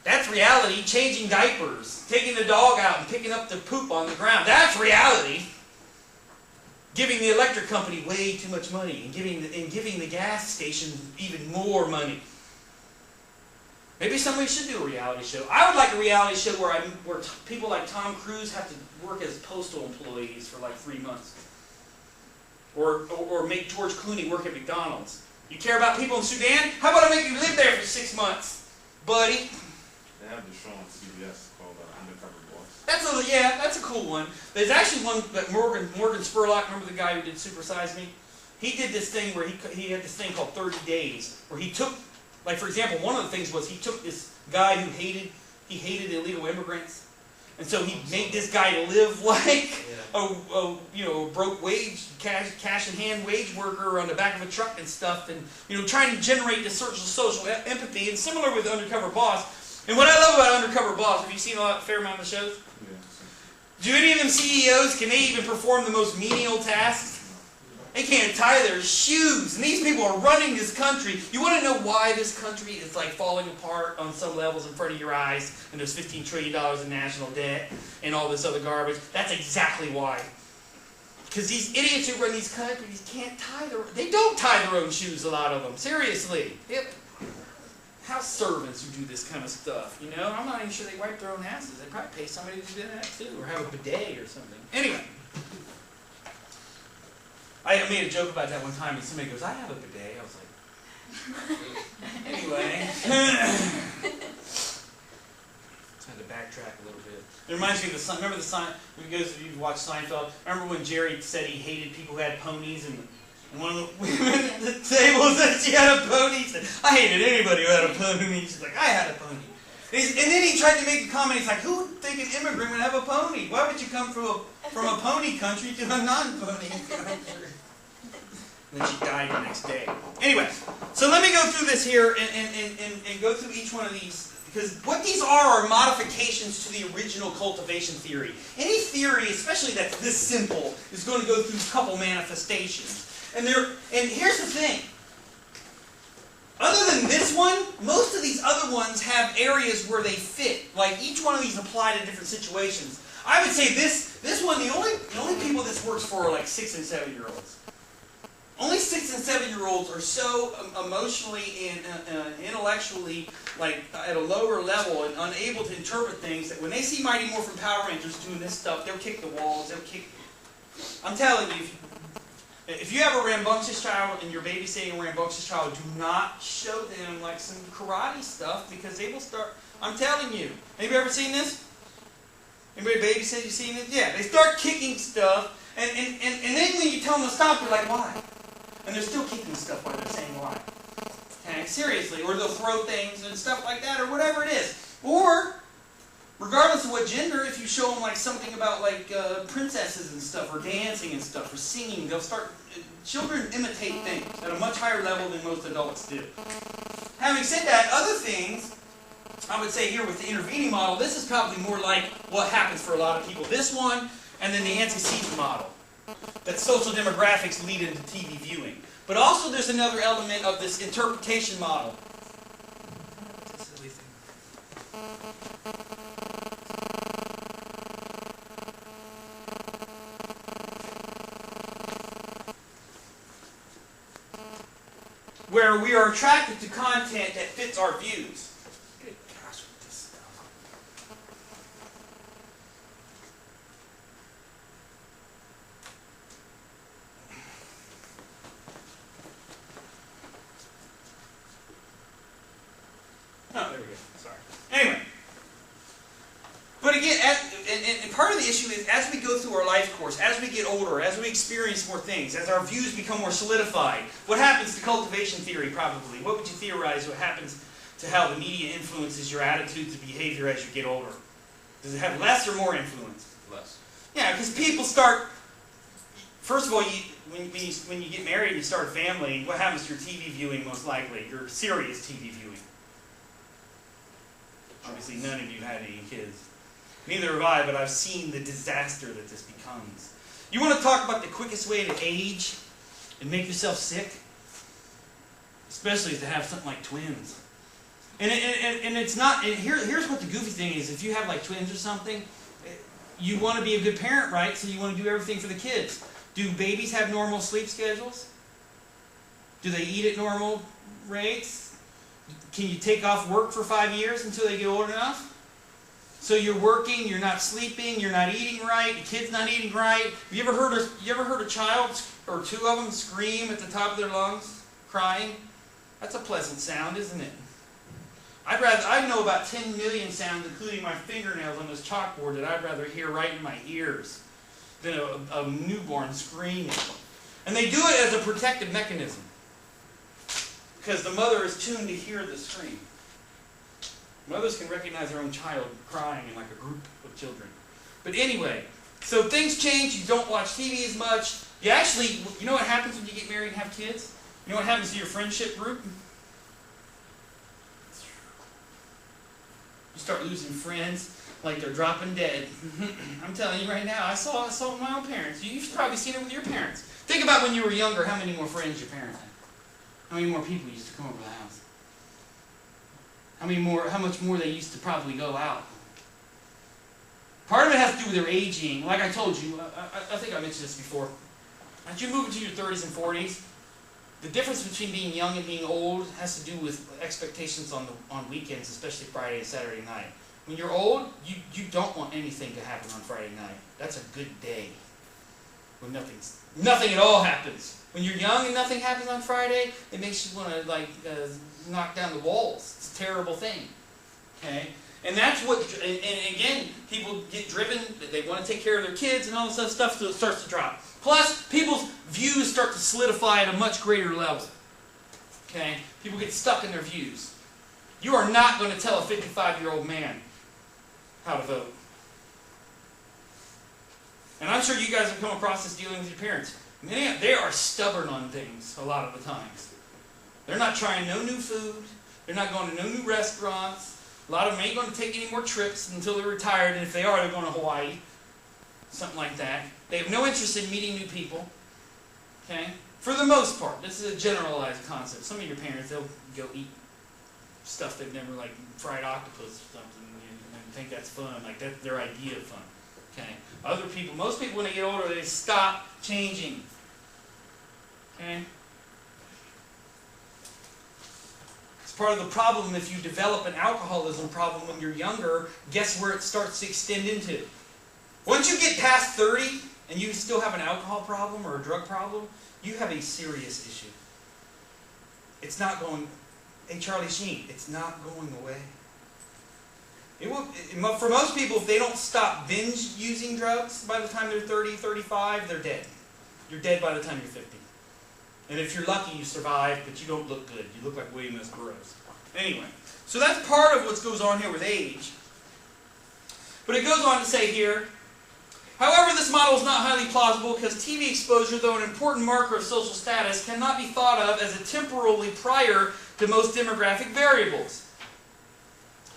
That's reality. Changing diapers. Taking the dog out and picking up the poop on the ground. That's reality. Giving the electric company way too much money. And giving the gas station even more money. Maybe somebody should do a reality show. I would like a reality show where people like Tom Cruise have to work as postal employees for like 3 months. Or make George Clooney work at McDonald's. You care about people in Sudan? How about I make you live there for 6 months, buddy? They have the show on CBS called Undercover Boss. That's a cool one. There's actually one that Morgan Spurlock, remember the guy who did Super Size Me? He did this thing where he had this thing called 30 Days, where he took, like for example, one of the things was he took this guy who hated illegal immigrants, and so he made this guy live like a broke cash in hand wage worker on the back of a truck and stuff, and trying to generate this social empathy. And similar with Undercover Boss. And what I love about Undercover Boss, have you seen a fair amount of the shows? Yeah. Do any of them CEOs, can they even perform the most menial tasks? They can't tie their shoes, and these people are running this country. You want to know why this country is like falling apart on some levels in front of your eyes, and there's $15 trillion in national debt and all this other garbage? That's exactly why. Because these idiots who run these countries can't they don't tie their own shoes, a lot of them. Seriously. House servants who do this kind of stuff, I'm not even sure they wipe their own asses. They probably pay somebody to do that too, or have a bidet or something. Anyway. I made a joke about that one time, and somebody goes, I have a bidet. I was like, anyway. Just had to backtrack a little bit. It reminds me of remember if you've watched Seinfeld, remember when Jerry said he hated people who had ponies, and one of the women at the table said she had a pony? He said, I hated anybody who had a pony. She's like, I had a pony. And then he tried to make a comment, he's like, who would think an immigrant would have a pony? Why would you come from a pony country to a non-pony country? And then she died the next day. Anyway, so let me go through this here and go through each one of these. Because what these are modifications to the original cultivation theory. Any theory, especially that's this simple, is going to go through a couple manifestations. And here's the thing. Other than this one, most of these other ones have areas where they fit. Like each one of these apply to different situations. I would say this one, the only people this works for are like 6 and 7-year-olds. Only 6 and 7-year-olds are so emotionally and intellectually like at a lower level and unable to interpret things that when they see Mighty Morphin Power Rangers doing this stuff, they'll kick the walls. I'm telling you, If you have a rambunctious child and you're babysitting a rambunctious child, do not show them like some karate stuff because they will start. I'm telling you. Anybody ever seen this? Anybody babysit? You seen it? Yeah. They start kicking stuff, and then when you tell them to stop, they're like, why? And they're still kicking stuff while they're saying why. Okay, seriously. Or they'll throw things and stuff like that, or whatever it is. Or, regardless of what gender, if you show them like something about like princesses and stuff, or dancing and stuff, or singing, they'll start. Children imitate things at a much higher level than most adults do. Having said that, other things, I would say here with the intervening model, this is probably more like what happens for a lot of people. This one, and then the antecedent model. That social demographics lead into TV viewing. But also there's another element of this interpretation model. Where we are attracted to content that fits our views. Good gosh, with this stuff. Oh, there we go. Sorry. Anyway. But again, and part of the issue is as we go through our life course, as we get older, as we experience more things, as our views become more solidified, what happens to cultivation theory probably? What would you theorize what happens to how the media influences your attitudes and behavior as you get older? Does it have less or more influence? Less. Yeah, because people start, first of all, when you get married and you start a family, what happens to your TV viewing most likely? Your serious TV viewing. Obviously none of you had any kids. Neither have I, but I've seen the disaster that this becomes. You want to talk about the quickest way to age and make yourself sick? Especially to have something like twins. And it's not, and here's what the goofy thing is. If you have like twins or something, you want to be a good parent, right? So you want to do everything for the kids. Do babies have normal sleep schedules? Do they eat at normal rates? Can you take off work for 5 years until they get old enough? So you're working, you're not sleeping, you're not eating right, the kid's not eating right. Have you ever heard a child or two of them scream at the top of their lungs, crying? That's a pleasant sound, isn't it? I know about 10 million sounds, including my fingernails on this chalkboard, that I'd rather hear right in my ears than a newborn screaming. And they do it as a protective mechanism, because the mother is tuned to hear the scream. Mothers can recognize their own child crying in like a group of children. But anyway, so things change. You don't watch TV as much. You actually, you know what happens when you get married and have kids? You know what happens to your friendship group? You start losing friends like they're dropping dead. I'm telling you right now, I saw it with my own parents. You've probably seen it with your parents. Think about when you were younger, how many more friends your parents had. How many more people used to come over the house? How much more they used to probably go out. Part of it has to do with their aging. Like I told you, I think I mentioned this before. As you move into your 30s and 40s, the difference between being young and being old has to do with expectations on weekends, especially Friday and Saturday night. When you're old, you don't want anything to happen on Friday night. That's a good day. When nothing at all happens. When you're young and nothing happens on Friday, it makes you want to knock down the walls. It's a terrible thing. Okay? And that's what, and again, people get driven, they want to take care of their kids and all this other stuff, so it starts to drop. Plus, people's views start to solidify at a much greater level. Okay? People get stuck in their views. You are not going to tell a 55-year-old man how to vote. And I'm sure you guys have come across this dealing with your parents. They are stubborn on things a lot of the times. They're not trying no new food. They're not going to no new restaurants. A lot of them ain't going to take any more trips until they're retired, and if they are, they're going to Hawaii. Something like that. They have no interest in meeting new people. Okay? For the most part. This is a generalized concept. Some of your parents, they'll go eat stuff they've never, like fried octopus or something, and think that's fun. Like, that's their idea of fun. Okay? Other people, most people when they get older, they stop changing. Okay? It's part of the problem if you develop an alcoholism problem when you're younger, guess where it starts to extend into? Once you get past 30, and you still have an alcohol problem or a drug problem, you have a serious issue. It's not going, hey Charlie Sheen, it's not going away. It will, for most people, if they don't stop binge using drugs by the time they're 30, 35, they're dead. You're dead by the time you're 50. And if you're lucky, you survive, but you don't look good. You look like William S. Burroughs. Anyway, so that's part of what goes on here with age. But it goes on to say here, however, this model is not highly plausible because TV exposure, though an important marker of social status, cannot be thought of as a temporally prior to most demographic variables.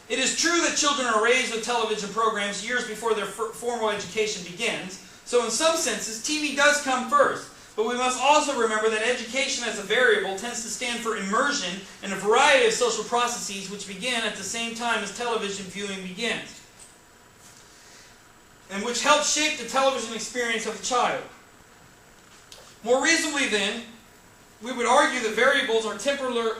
It is true that children are raised with television programs years before their formal education begins, so in some senses, TV does come first. But we must also remember that education as a variable tends to stand for immersion in a variety of social processes which begin at the same time as television viewing begins, and which help shape the television experience of the child. More reasonably then, we would argue that variables are temporarily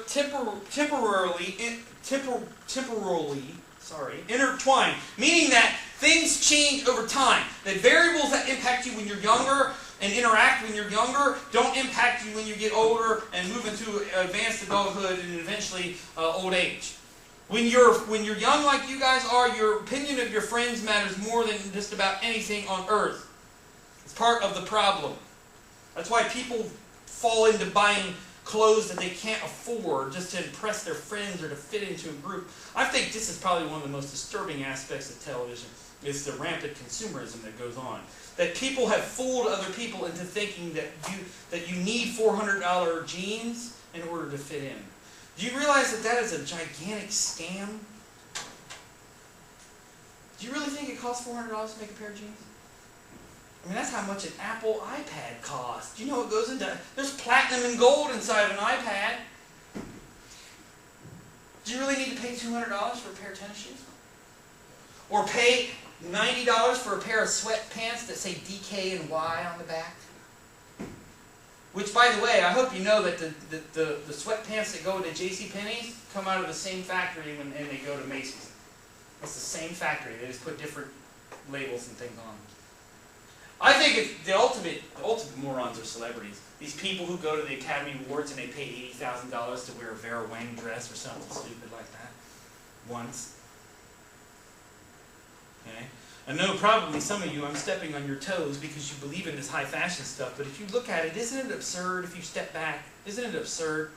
intertwined, meaning that things change over time. That variables that impact you when you're younger and interact when you're younger don't impact you when you get older and move into advanced adulthood and eventually old age. When you're young like you guys are, your opinion of your friends matters more than just about anything on earth. It's part of the problem. That's why people fall into buying clothes that they can't afford just to impress their friends or to fit into a group. I think this is probably one of the most disturbing aspects of television, is the rampant consumerism that goes on. That people have fooled other people into thinking that you need $400 jeans in order to fit in. Do you realize that that is a gigantic scam? Do you really think it costs $400 to make a pair of jeans? I mean, that's how much an Apple iPad costs. Do you know what goes into... There's platinum and gold inside of an iPad. Do you really need to pay $200 for a pair of tennis shoes? Or pay $90 for a pair of sweatpants that say DK and Y on the back? Which, by the way, I hope you know that the sweatpants that go to JCPenney's come out of the same factory and they go to Macy's. It's the same factory. They just put different labels and things on them. I think it's the ultimate morons are celebrities. These people who go to the Academy Awards and they pay $80,000 to wear a Vera Wang dress or something stupid like that. Once. Okay? I know probably some of you, I'm stepping on your toes because you believe in this high fashion stuff, but if you look at it, isn't it absurd if you step back? Isn't it absurd?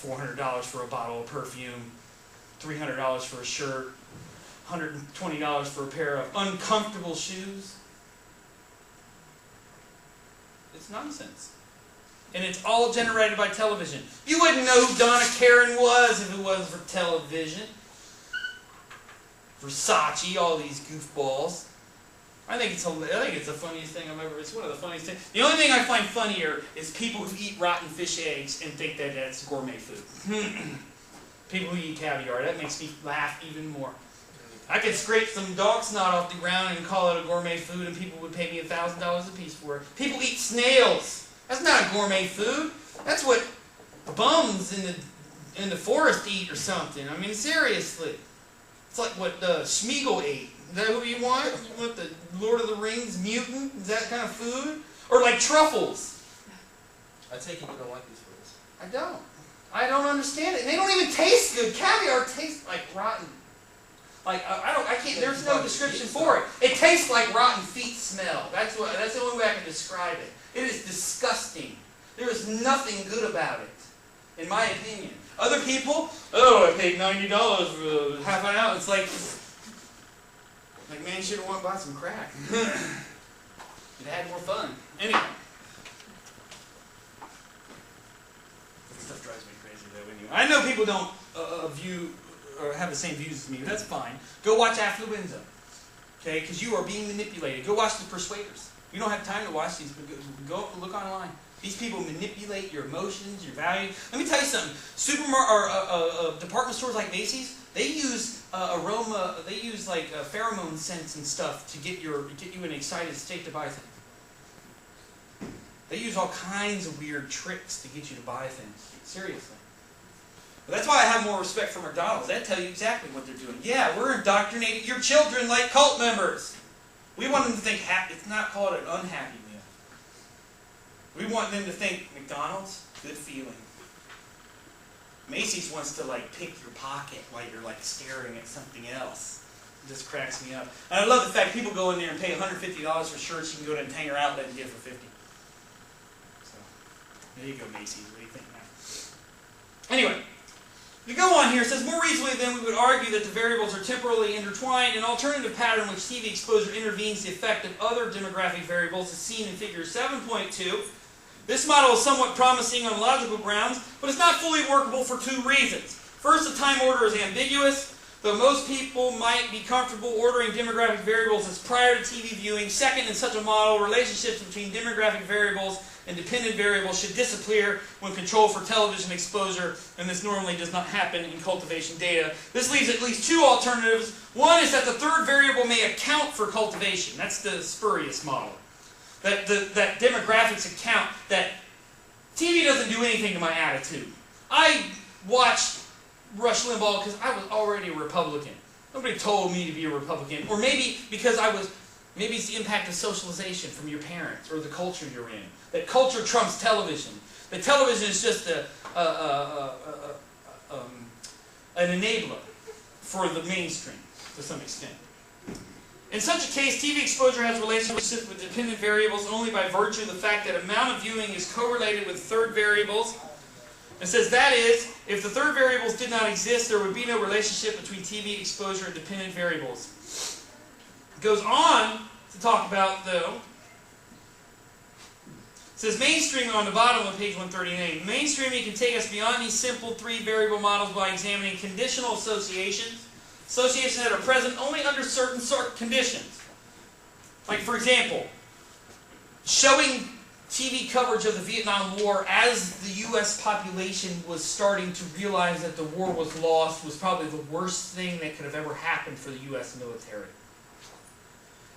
$400 for a bottle of perfume, $300 for a shirt, $120 for a pair of uncomfortable shoes. It's nonsense. And it's all generated by television. You wouldn't know who Donna Karan was if it wasn't for television. Versace, all these goofballs. I think it's the funniest thing I've ever... It's one of the funniest things. The only thing I find funnier is people who eat rotten fish eggs and think that that's gourmet food. People who eat caviar. That makes me laugh even more. I could scrape some dog snot off the ground and call it a gourmet food and people would pay me $1,000 a piece for it. People eat snails. That's not a gourmet food. That's what bums in the forest eat or something. I mean, seriously. It's like what Schmeagol ate. Is that who you want? You want the Lord of the Rings mutant? Is that kind of food? Or like truffles. I take it you don't like these foods. I don't. I don't understand it. And they don't even taste good. Caviar tastes like rotten. Like I can't. There's no description for it. It tastes like rotten feet smell. That's the only way I can describe it. It is disgusting. There is nothing good about it, in my opinion. Other people, oh, I paid $90 for half an ounce. It's like man, you should have went and bought some crack. It had more fun. Anyway, that stuff drives me crazy though. Anyway, I know people don't view or have the same views as me. That's fine. Go watch Affluenza, okay? Because you are being manipulated. Go watch The Persuaders. You don't have time to watch these, but go look online. These people manipulate your emotions, your values. Let me tell you something. Department stores like Macy's, they use aroma. They use like pheromone scents and stuff to get you in an excited state to buy things. They use all kinds of weird tricks to get you to buy things. Seriously. But that's why I have more respect for McDonald's. They tell you exactly what they're doing. Yeah, we're indoctrinating your children like cult members. We want them to think it's not called an unhappy meal. We want them to think McDonald's, good feeling. Macy's wants to like pick your pocket while you're like staring at something else. It just cracks me up. And I love the fact people go in there and pay $150 for shirts you can go to a Tanger outlet and get for $50. So there you go, Macy's. What do you think now? Anyway, we go on here. It says, more easily than we would argue that the variables are temporally intertwined, an alternative pattern in which TV exposure intervenes the effect of other demographic variables is seen in figure 7.2. This model is somewhat promising on logical grounds, but it's not fully workable for two reasons. First, the time order is ambiguous, though most people might be comfortable ordering demographic variables as prior to TV viewing. Second, in such a model, relationships between demographic variables and dependent variables should disappear when controlled for television exposure, and this normally does not happen in cultivation data. This leaves at least two alternatives. One is that the third variable may account for cultivation. That's the spurious model. That demographics account that TV doesn't do anything to my attitude. I watched Rush Limbaugh because I was already a Republican. Nobody told me to be a Republican. Or maybe because maybe it's the impact of socialization from your parents or the culture you're in. That culture trumps television. That television is just an enabler for the mainstream to some extent. In such a case, TV exposure has relationships with dependent variables only by virtue of the fact that amount of viewing is correlated with third variables. It says that is, if the third variables did not exist, there would be no relationship between TV exposure and dependent variables. It goes on to talk about, though, it says mainstreaming on the bottom of page 139. Mainstreaming can take us beyond these simple three-variable models by examining conditional associations. Associations that are present only under certain conditions. Like, for example, showing TV coverage of the Vietnam War as the U.S. population was starting to realize that the war was lost was probably the worst thing that could have ever happened for the U.S. military.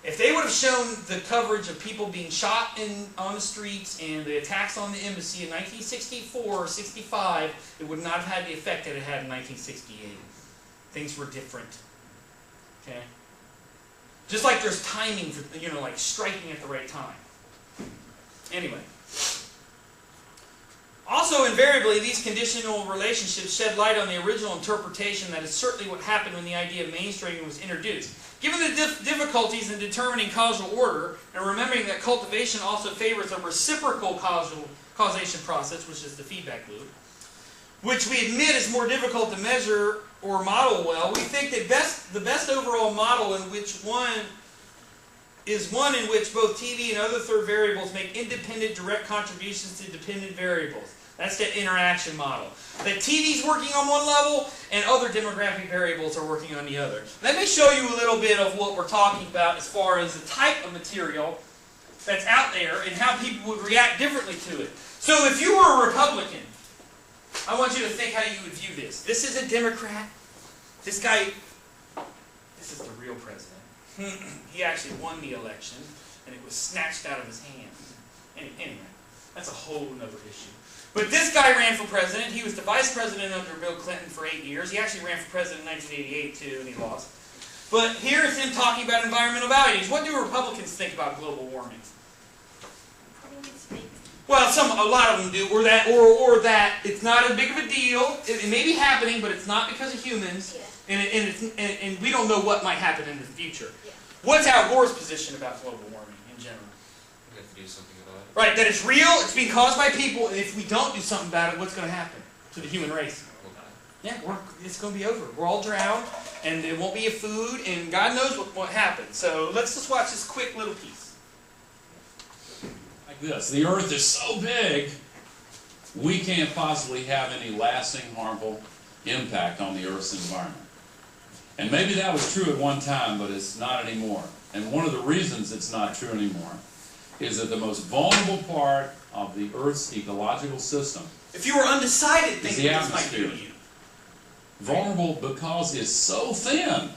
If they would have shown the coverage of people being shot on the streets and the attacks on the embassy in 1964 or 65, it would not have had the effect that it had in 1968. Things were different. Okay? Just like there's timing for, like striking at the right time. Anyway. Also, invariably, these conditional relationships shed light on the original interpretation that is certainly what happened when the idea of mainstreaming was introduced. Given the difficulties in determining causal order, and remembering that cultivation also favors a reciprocal causation process, which is the feedback loop, which we admit is more difficult to measure or model well, we think that the best overall model in which one in which both TV and other third variables make independent direct contributions to dependent variables. That's the interaction model. That TV's working on one level and other demographic variables are working on the other. Let me show you a little bit of what we're talking about as far as the type of material that's out there and how people would react differently to it. So if you were a Republican, I want you to think how you would view this. This is a Democrat. This guy, this is the real president. He actually won the election, and it was snatched out of his hand. Anyway, that's a whole other issue. But this guy ran for president. He was the vice president under Bill Clinton for 8 years. He actually ran for president in 1988, too, and he lost. But here is him talking about environmental values. What do Republicans think about global warming? Well, a lot of them do, or that it's not as big of a deal. It may be happening, but it's not because of humans, and we don't know what might happen in the future. Yeah. What's Al Gore's position about global warming in general? We have to do something about it. Right, that it's real, it's being caused by people, and if we don't do something about it, what's going to happen to the human race? We'll die. Yeah, it's going to be over. We're all drowned, and there won't be a food, and God knows what happened. So let's just watch this quick little piece. This. The Earth is so big, we can't possibly have any lasting harmful impact on the Earth's environment. And maybe that was true at one time, but it's not anymore. And one of the reasons it's not true anymore is that the most vulnerable part of the Earth's ecological system, if you were undecided, is the atmosphere. Vulnerable because it's so thin.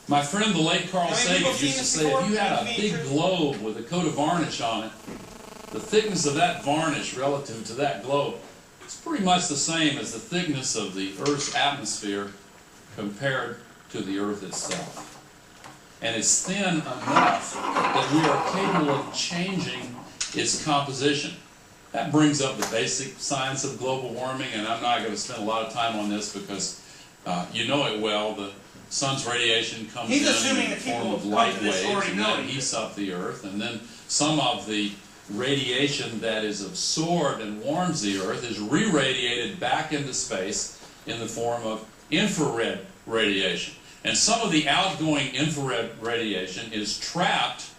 My friend, the late Carl Sagan, used to say, if you had a big globe with a coat of varnish on it, the thickness of that varnish relative to that globe is pretty much the same as the thickness of the Earth's atmosphere compared to the Earth itself. and it's thin enough that we are capable of changing its composition. That brings up the basic science of global warming, and I'm not going to spend a lot of time on this because you know it well. The sun's radiation comes in the form of light waves, and that heats up the Earth, and then some of the radiation that is absorbed and warms the Earth is re-radiated back into space in the form of infrared radiation. And some of the outgoing infrared radiation is trapped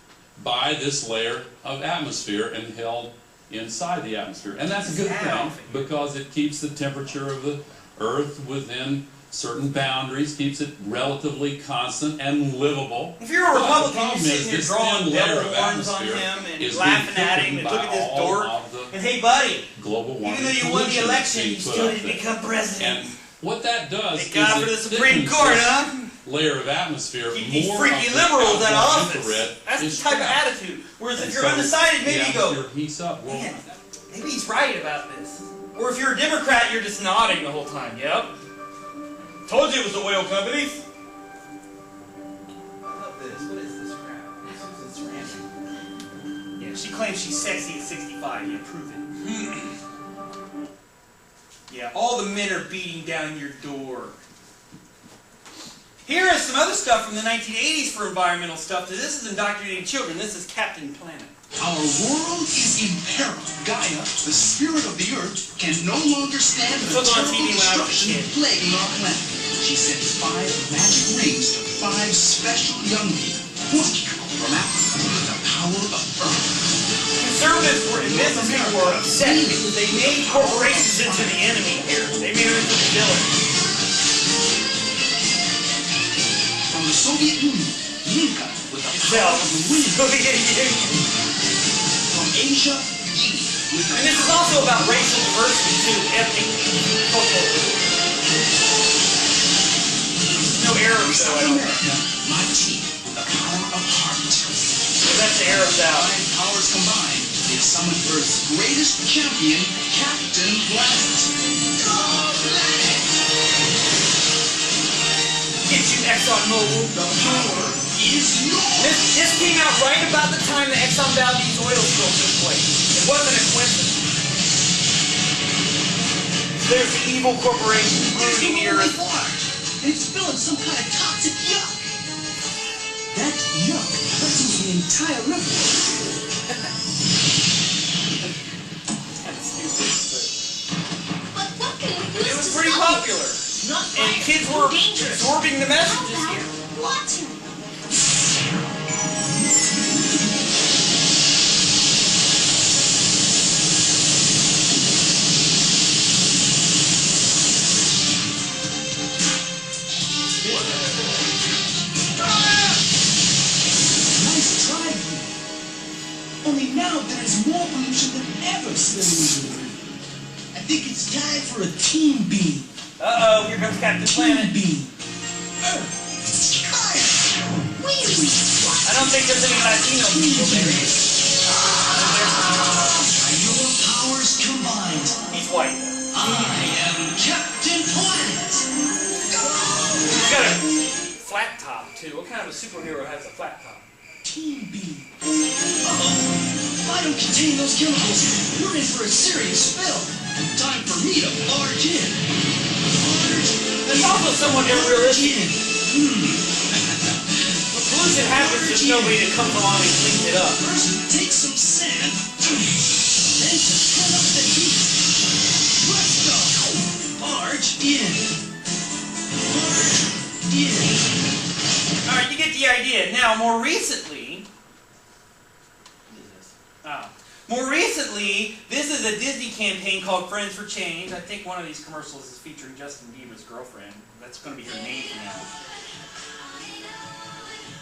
by this layer of atmosphere and held inside the atmosphere. And that's a good thing because it keeps the temperature of the Earth within certain boundaries, keeps it relatively constant and livable. If you're a Republican, you're is sitting there drawing devil horns on him and laughing at him and look at this dork. And hey, buddy, global warming, even though you won the election, you still didn't become president. And what that does Thank God for the Supreme Court, huh? Layer of atmosphere, keep these more freaky of liberals out of office. Infrared That's the is type of trapped. attitude. Whereas if you're undecided, maybe you go, heats up. man, maybe he's right about this. Or if you're a Democrat, you're just nodding the whole time. Yep. Told you it was the oil companies. I love this. What is this crap? Susan Sarandon. Yeah, she claims she's sexy at 65. Yeah, prove it. Yeah, all the men are beating down your door. Here is some other stuff from the 1980s for environmental stuff. This is indoctrinating children. This is Captain Planet. Our world is in peril. Gaia, the spirit of the earth, can no longer stand the terrible destruction plaguing our planet. She sent 5 magic rings to 5 special young people. One from Africa with the power of Earth. Conservatives and business people were upset because they made corporations into the enemy here. They made them into the villain. From the Soviet Union, Yinka with the power of the wind. From Asia, Guinea with the And this is also about racial diversity too, ethnic, cultural. No Arabs though, I don't think. My team with the power of heart. So that's the Arabs out. 5 powers combined, they summoned Earth's greatest champion, Captain Planet. Go Planet! Get you, ExxonMobil. The power is yours. This came out right about the time the Exxon Valdez oil spill took place. It wasn't a coincidence. There's the evil corporation polluting the earth. And it's spilling some kind of toxic yuck. That yuck threatens the entire river. But what can we use It was to pretty stop popular. it? Not And fire, kids were dangerous. absorbing the messages How here. about water? Nice try, you. Only now there is more pollution than ever spilling into the river. I think it's time for a team beam. Uh-oh, here comes Captain Planet. Team beam. Earth. Fire. Wind. I don't think there's any Latino people there. Your powers combined. He's white though. I am Captain Planet. He's got a flat top too. What kind of a superhero has a flat top? Team beam. Uh-oh. I don't contain those chemicals. We're in for a serious spill. Time for me to barge in. It's also somewhat unrealistic. Pollution happens, there's nobody that comes along and cleans it up. First, take some sand, then to turn up the heat. Let's go. Barge in. Barge in. Alright, you get the idea. Now, more recently... What is this? Oh. More recently, this is a Disney campaign called Friends for Change. I think one of these commercials is featuring Justin Bieber's girlfriend. That's going to be her name now.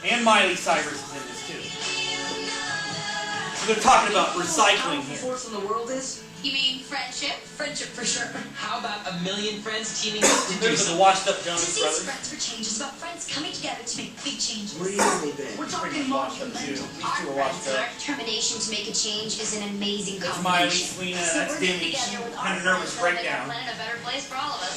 And Miley Cyrus is in this too. So they're talking about recycling here. Force in the world is? You mean friendship? Friendship for sure. How about a million friends teaming up to do There's the something? washed up Jonas Disease Brothers. Friends for Change is about friends coming together to make big changes. Really big. We're talking Washed up too. monumental. These Our two are friends washed and up. our determination to make a change is an amazing There's Miley, combination. Selena, So that's we're Demi. together She's with kind our of nervous friends to make breakdown. our planet a better place for all of us.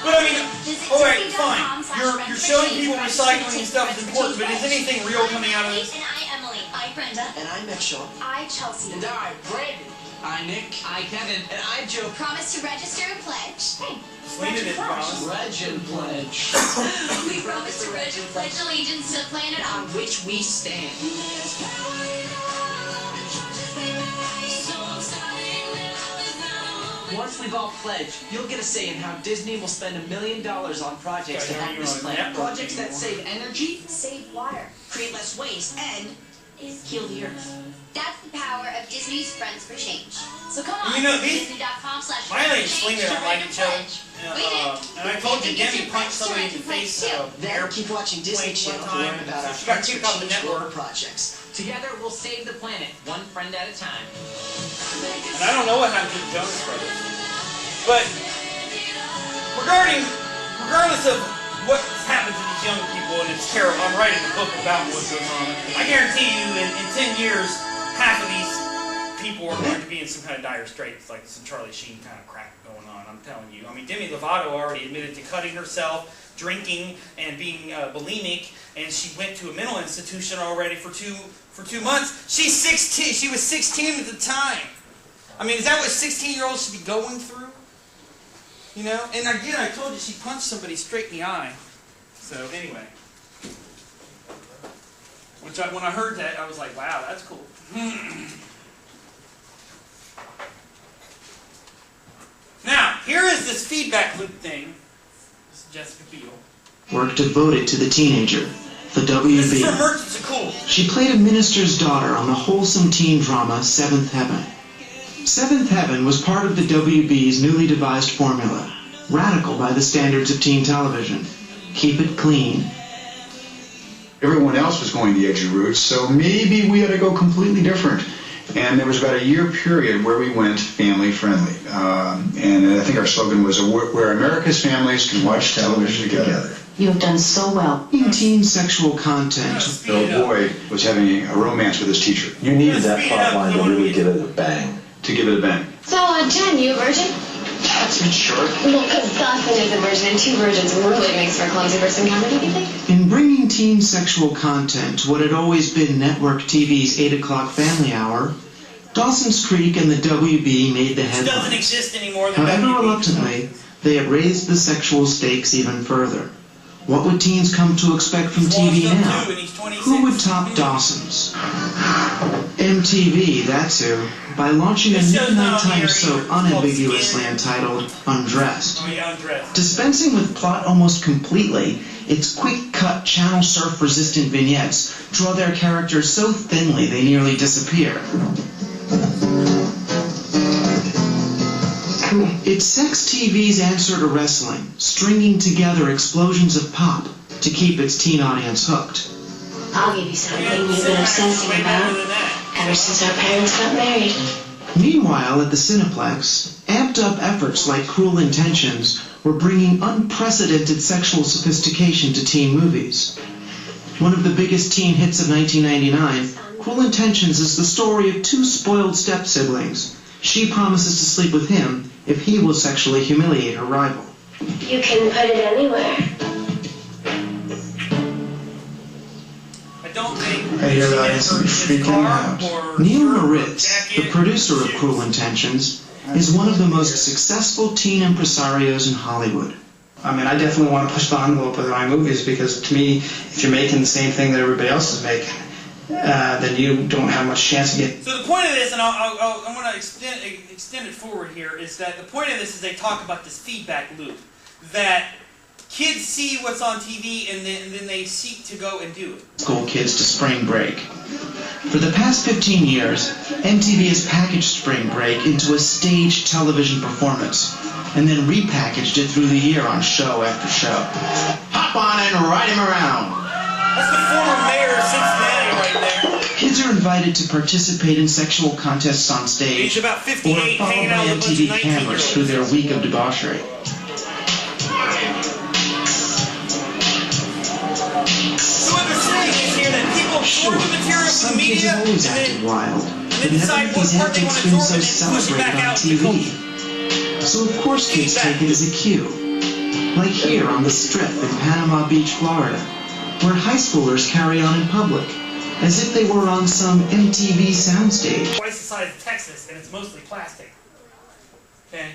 But I mean, alright, fine. You're showing people recycling and stuff is important, but is anything real coming out of this? And I, Emily. I, Brenda. And I'm Mitchell. I, Chelsea. And I, Brandon. I, Nick. I, Kevin. And I, Joe. Promise to register and pledge. Hey. Selena didn't promise. Reg and pledge. We promise to reg and pledge allegiance to the planet on which we stand. Once we've all pledged, you'll get a say in how Disney will spend $1 million on projects to help this planet. Projects that save energy, Save water. create less waste, and heal the earth. That's the power of Disney's Friends for Change. So come on, You know, these- Disney.com/friends Miley and for Selena change don't to like reg and each other. pledge. We did. And I told you, Demi punched somebody in the face. Then keep watching Disney Channel to learn about our She got Friends for kicked off the Change global network. projects. Together we'll save the planet, one friend at a time. And I don't know what happened to the Jonas Brothers. But regardless of what's happened to these young people, and it's terrible, I'm writing a book about what goes on. I guarantee you, in 10 years, half of these people are going to be in some kind of dire straits, like some Charlie Sheen kind of crap going on, I'm telling you. I mean, Demi Lovato already admitted to cutting herself, drinking, and being bulimic, and she went to a mental institution already for two months. She's 16. She was 16 at the time. I mean, is that what 16-year-olds should be going through? You know? And again, I told you she punched somebody straight in the eye. So, anyway. When I heard that, I was like, wow, that's cool. Now, here is this feedback loop thing. This is Jessica Biel. Work devoted to the teenager, the This is from WB. Merchants of Cool. She played a minister's daughter on the wholesome teen drama Seventh Heaven. Seventh Heaven was part of the WB's newly devised formula, radical by the standards of teen television. Keep it clean. Everyone else was going the edgy route, so maybe we had to go completely different. And there was about a year period where we went family friendly. And I think our slogan was where America's families can watch television together. You have done so well. In teen sexual content. Bill Boyd was having a romance with his teacher. You needed that plot line to really give it a bang. To give it a bang. So, Jen, you a virgin? That's been short. Well, because Dawson is a virgin and two virgins really makes for a clumsy person comedy, don't you think? In bringing teen sexual content to what had always been network TV's 8 o'clock family hour, Dawson's Creek and the WB made the It doesn't headlines. exist anymore. The However WB. reluctantly, they had raised the sexual stakes even further. What would teens come to expect from TV now? Who would top Dawson's? MTV, that's who, by launching a new nighttime soap unambiguously entitled Undressed. Oh, yeah, Undressed. Dispensing with plot almost completely, its quick-cut, channel surf-resistant vignettes draw their characters so thinly they nearly disappear. It's sex TV's answer to wrestling, stringing together explosions of pop to keep its teen audience hooked. I'll give you something you've been obsessing about ever since our parents got married. Meanwhile, at the Cineplex, amped-up efforts like Cruel Intentions were bringing unprecedented sexual sophistication to teen movies. One of the biggest teen hits of 1999, Cruel Intentions is the story of two spoiled step-siblings. She promises to sleep with him if he will sexually humiliate her rival. You can put it anywhere. I don't think I hear that is some freaking out. Neil Moritz, the producer of Cruel Intentions, is one of the most successful teen impresarios in Hollywood. I mean, I definitely want to push the envelope with my movies because, to me, if you're making the same thing that everybody else is making, then you don't have much chance to get. So the point of this, and I'm going to extend it forward here, is that the point of this is they talk about this feedback loop, that kids see what's on TV and then they seek to go and do it. School kids to spring break. For the past 15 years, MTV has packaged Spring Break into a staged television performance, and then repackaged it through the year on show after show. Hop on and ride him around! That's the former mayor of Cincinnati right there. Kids are invited to participate in sexual contests on stage, He's about 58, or followed hanging by out with a bunch MTV of cameras through their week of debauchery. So what they're saying is here that people absorb the material from Some the kids media have always and acted wild, then but never decide have what these part they antics want to been absorb so and then push it celebrated back on out to the TV. So of course kids take it as a cue. Like here on the Strip in Panama Beach, Florida, where high schoolers carry on in public, as if they were on some MTV soundstage. Twice the size of Texas, and it's mostly plastic. Okay?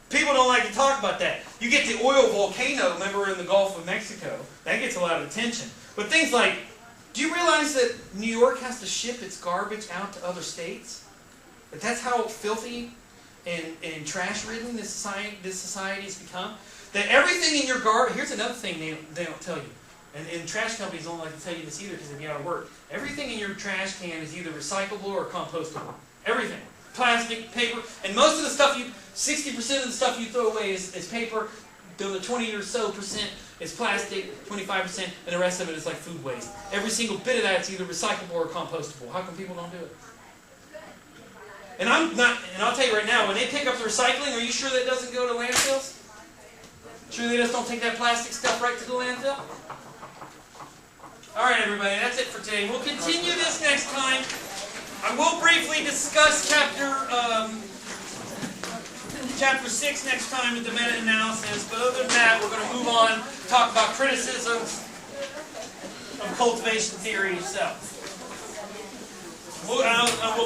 People don't like to talk about that. You get the oil volcano, remember, in the Gulf of Mexico. That gets a lot of attention. But things like, do you realize that New York has to ship its garbage out to other states? That that's how filthy and trash-ridden this society has become? That everything in your garbage, here's another thing they don't tell you. And trash companies don't like to tell you this either because they'd be out of work. Everything in your trash can is either recyclable or compostable. Everything. Plastic, paper, and most of the stuff 60% of the stuff you throw away is paper. The 20 or so percent is plastic, 25%, and the rest of it is like food waste. Every single bit of that is either recyclable or compostable. How come people don't do it? And I'll tell you right now, when they pick up the recycling, are you sure that doesn't go to landfills? Sure they just don't take that plastic stuff right to the landfill? Alright everybody, that's it for today. We'll continue this next time. I will briefly discuss chapter 6 next time with the meta-analysis, but other than that, we're going to move on, talk about criticisms of cultivation theory itself. We'll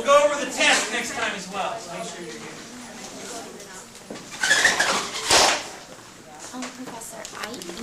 go over the test next time as well, so make sure you're here. Professor, I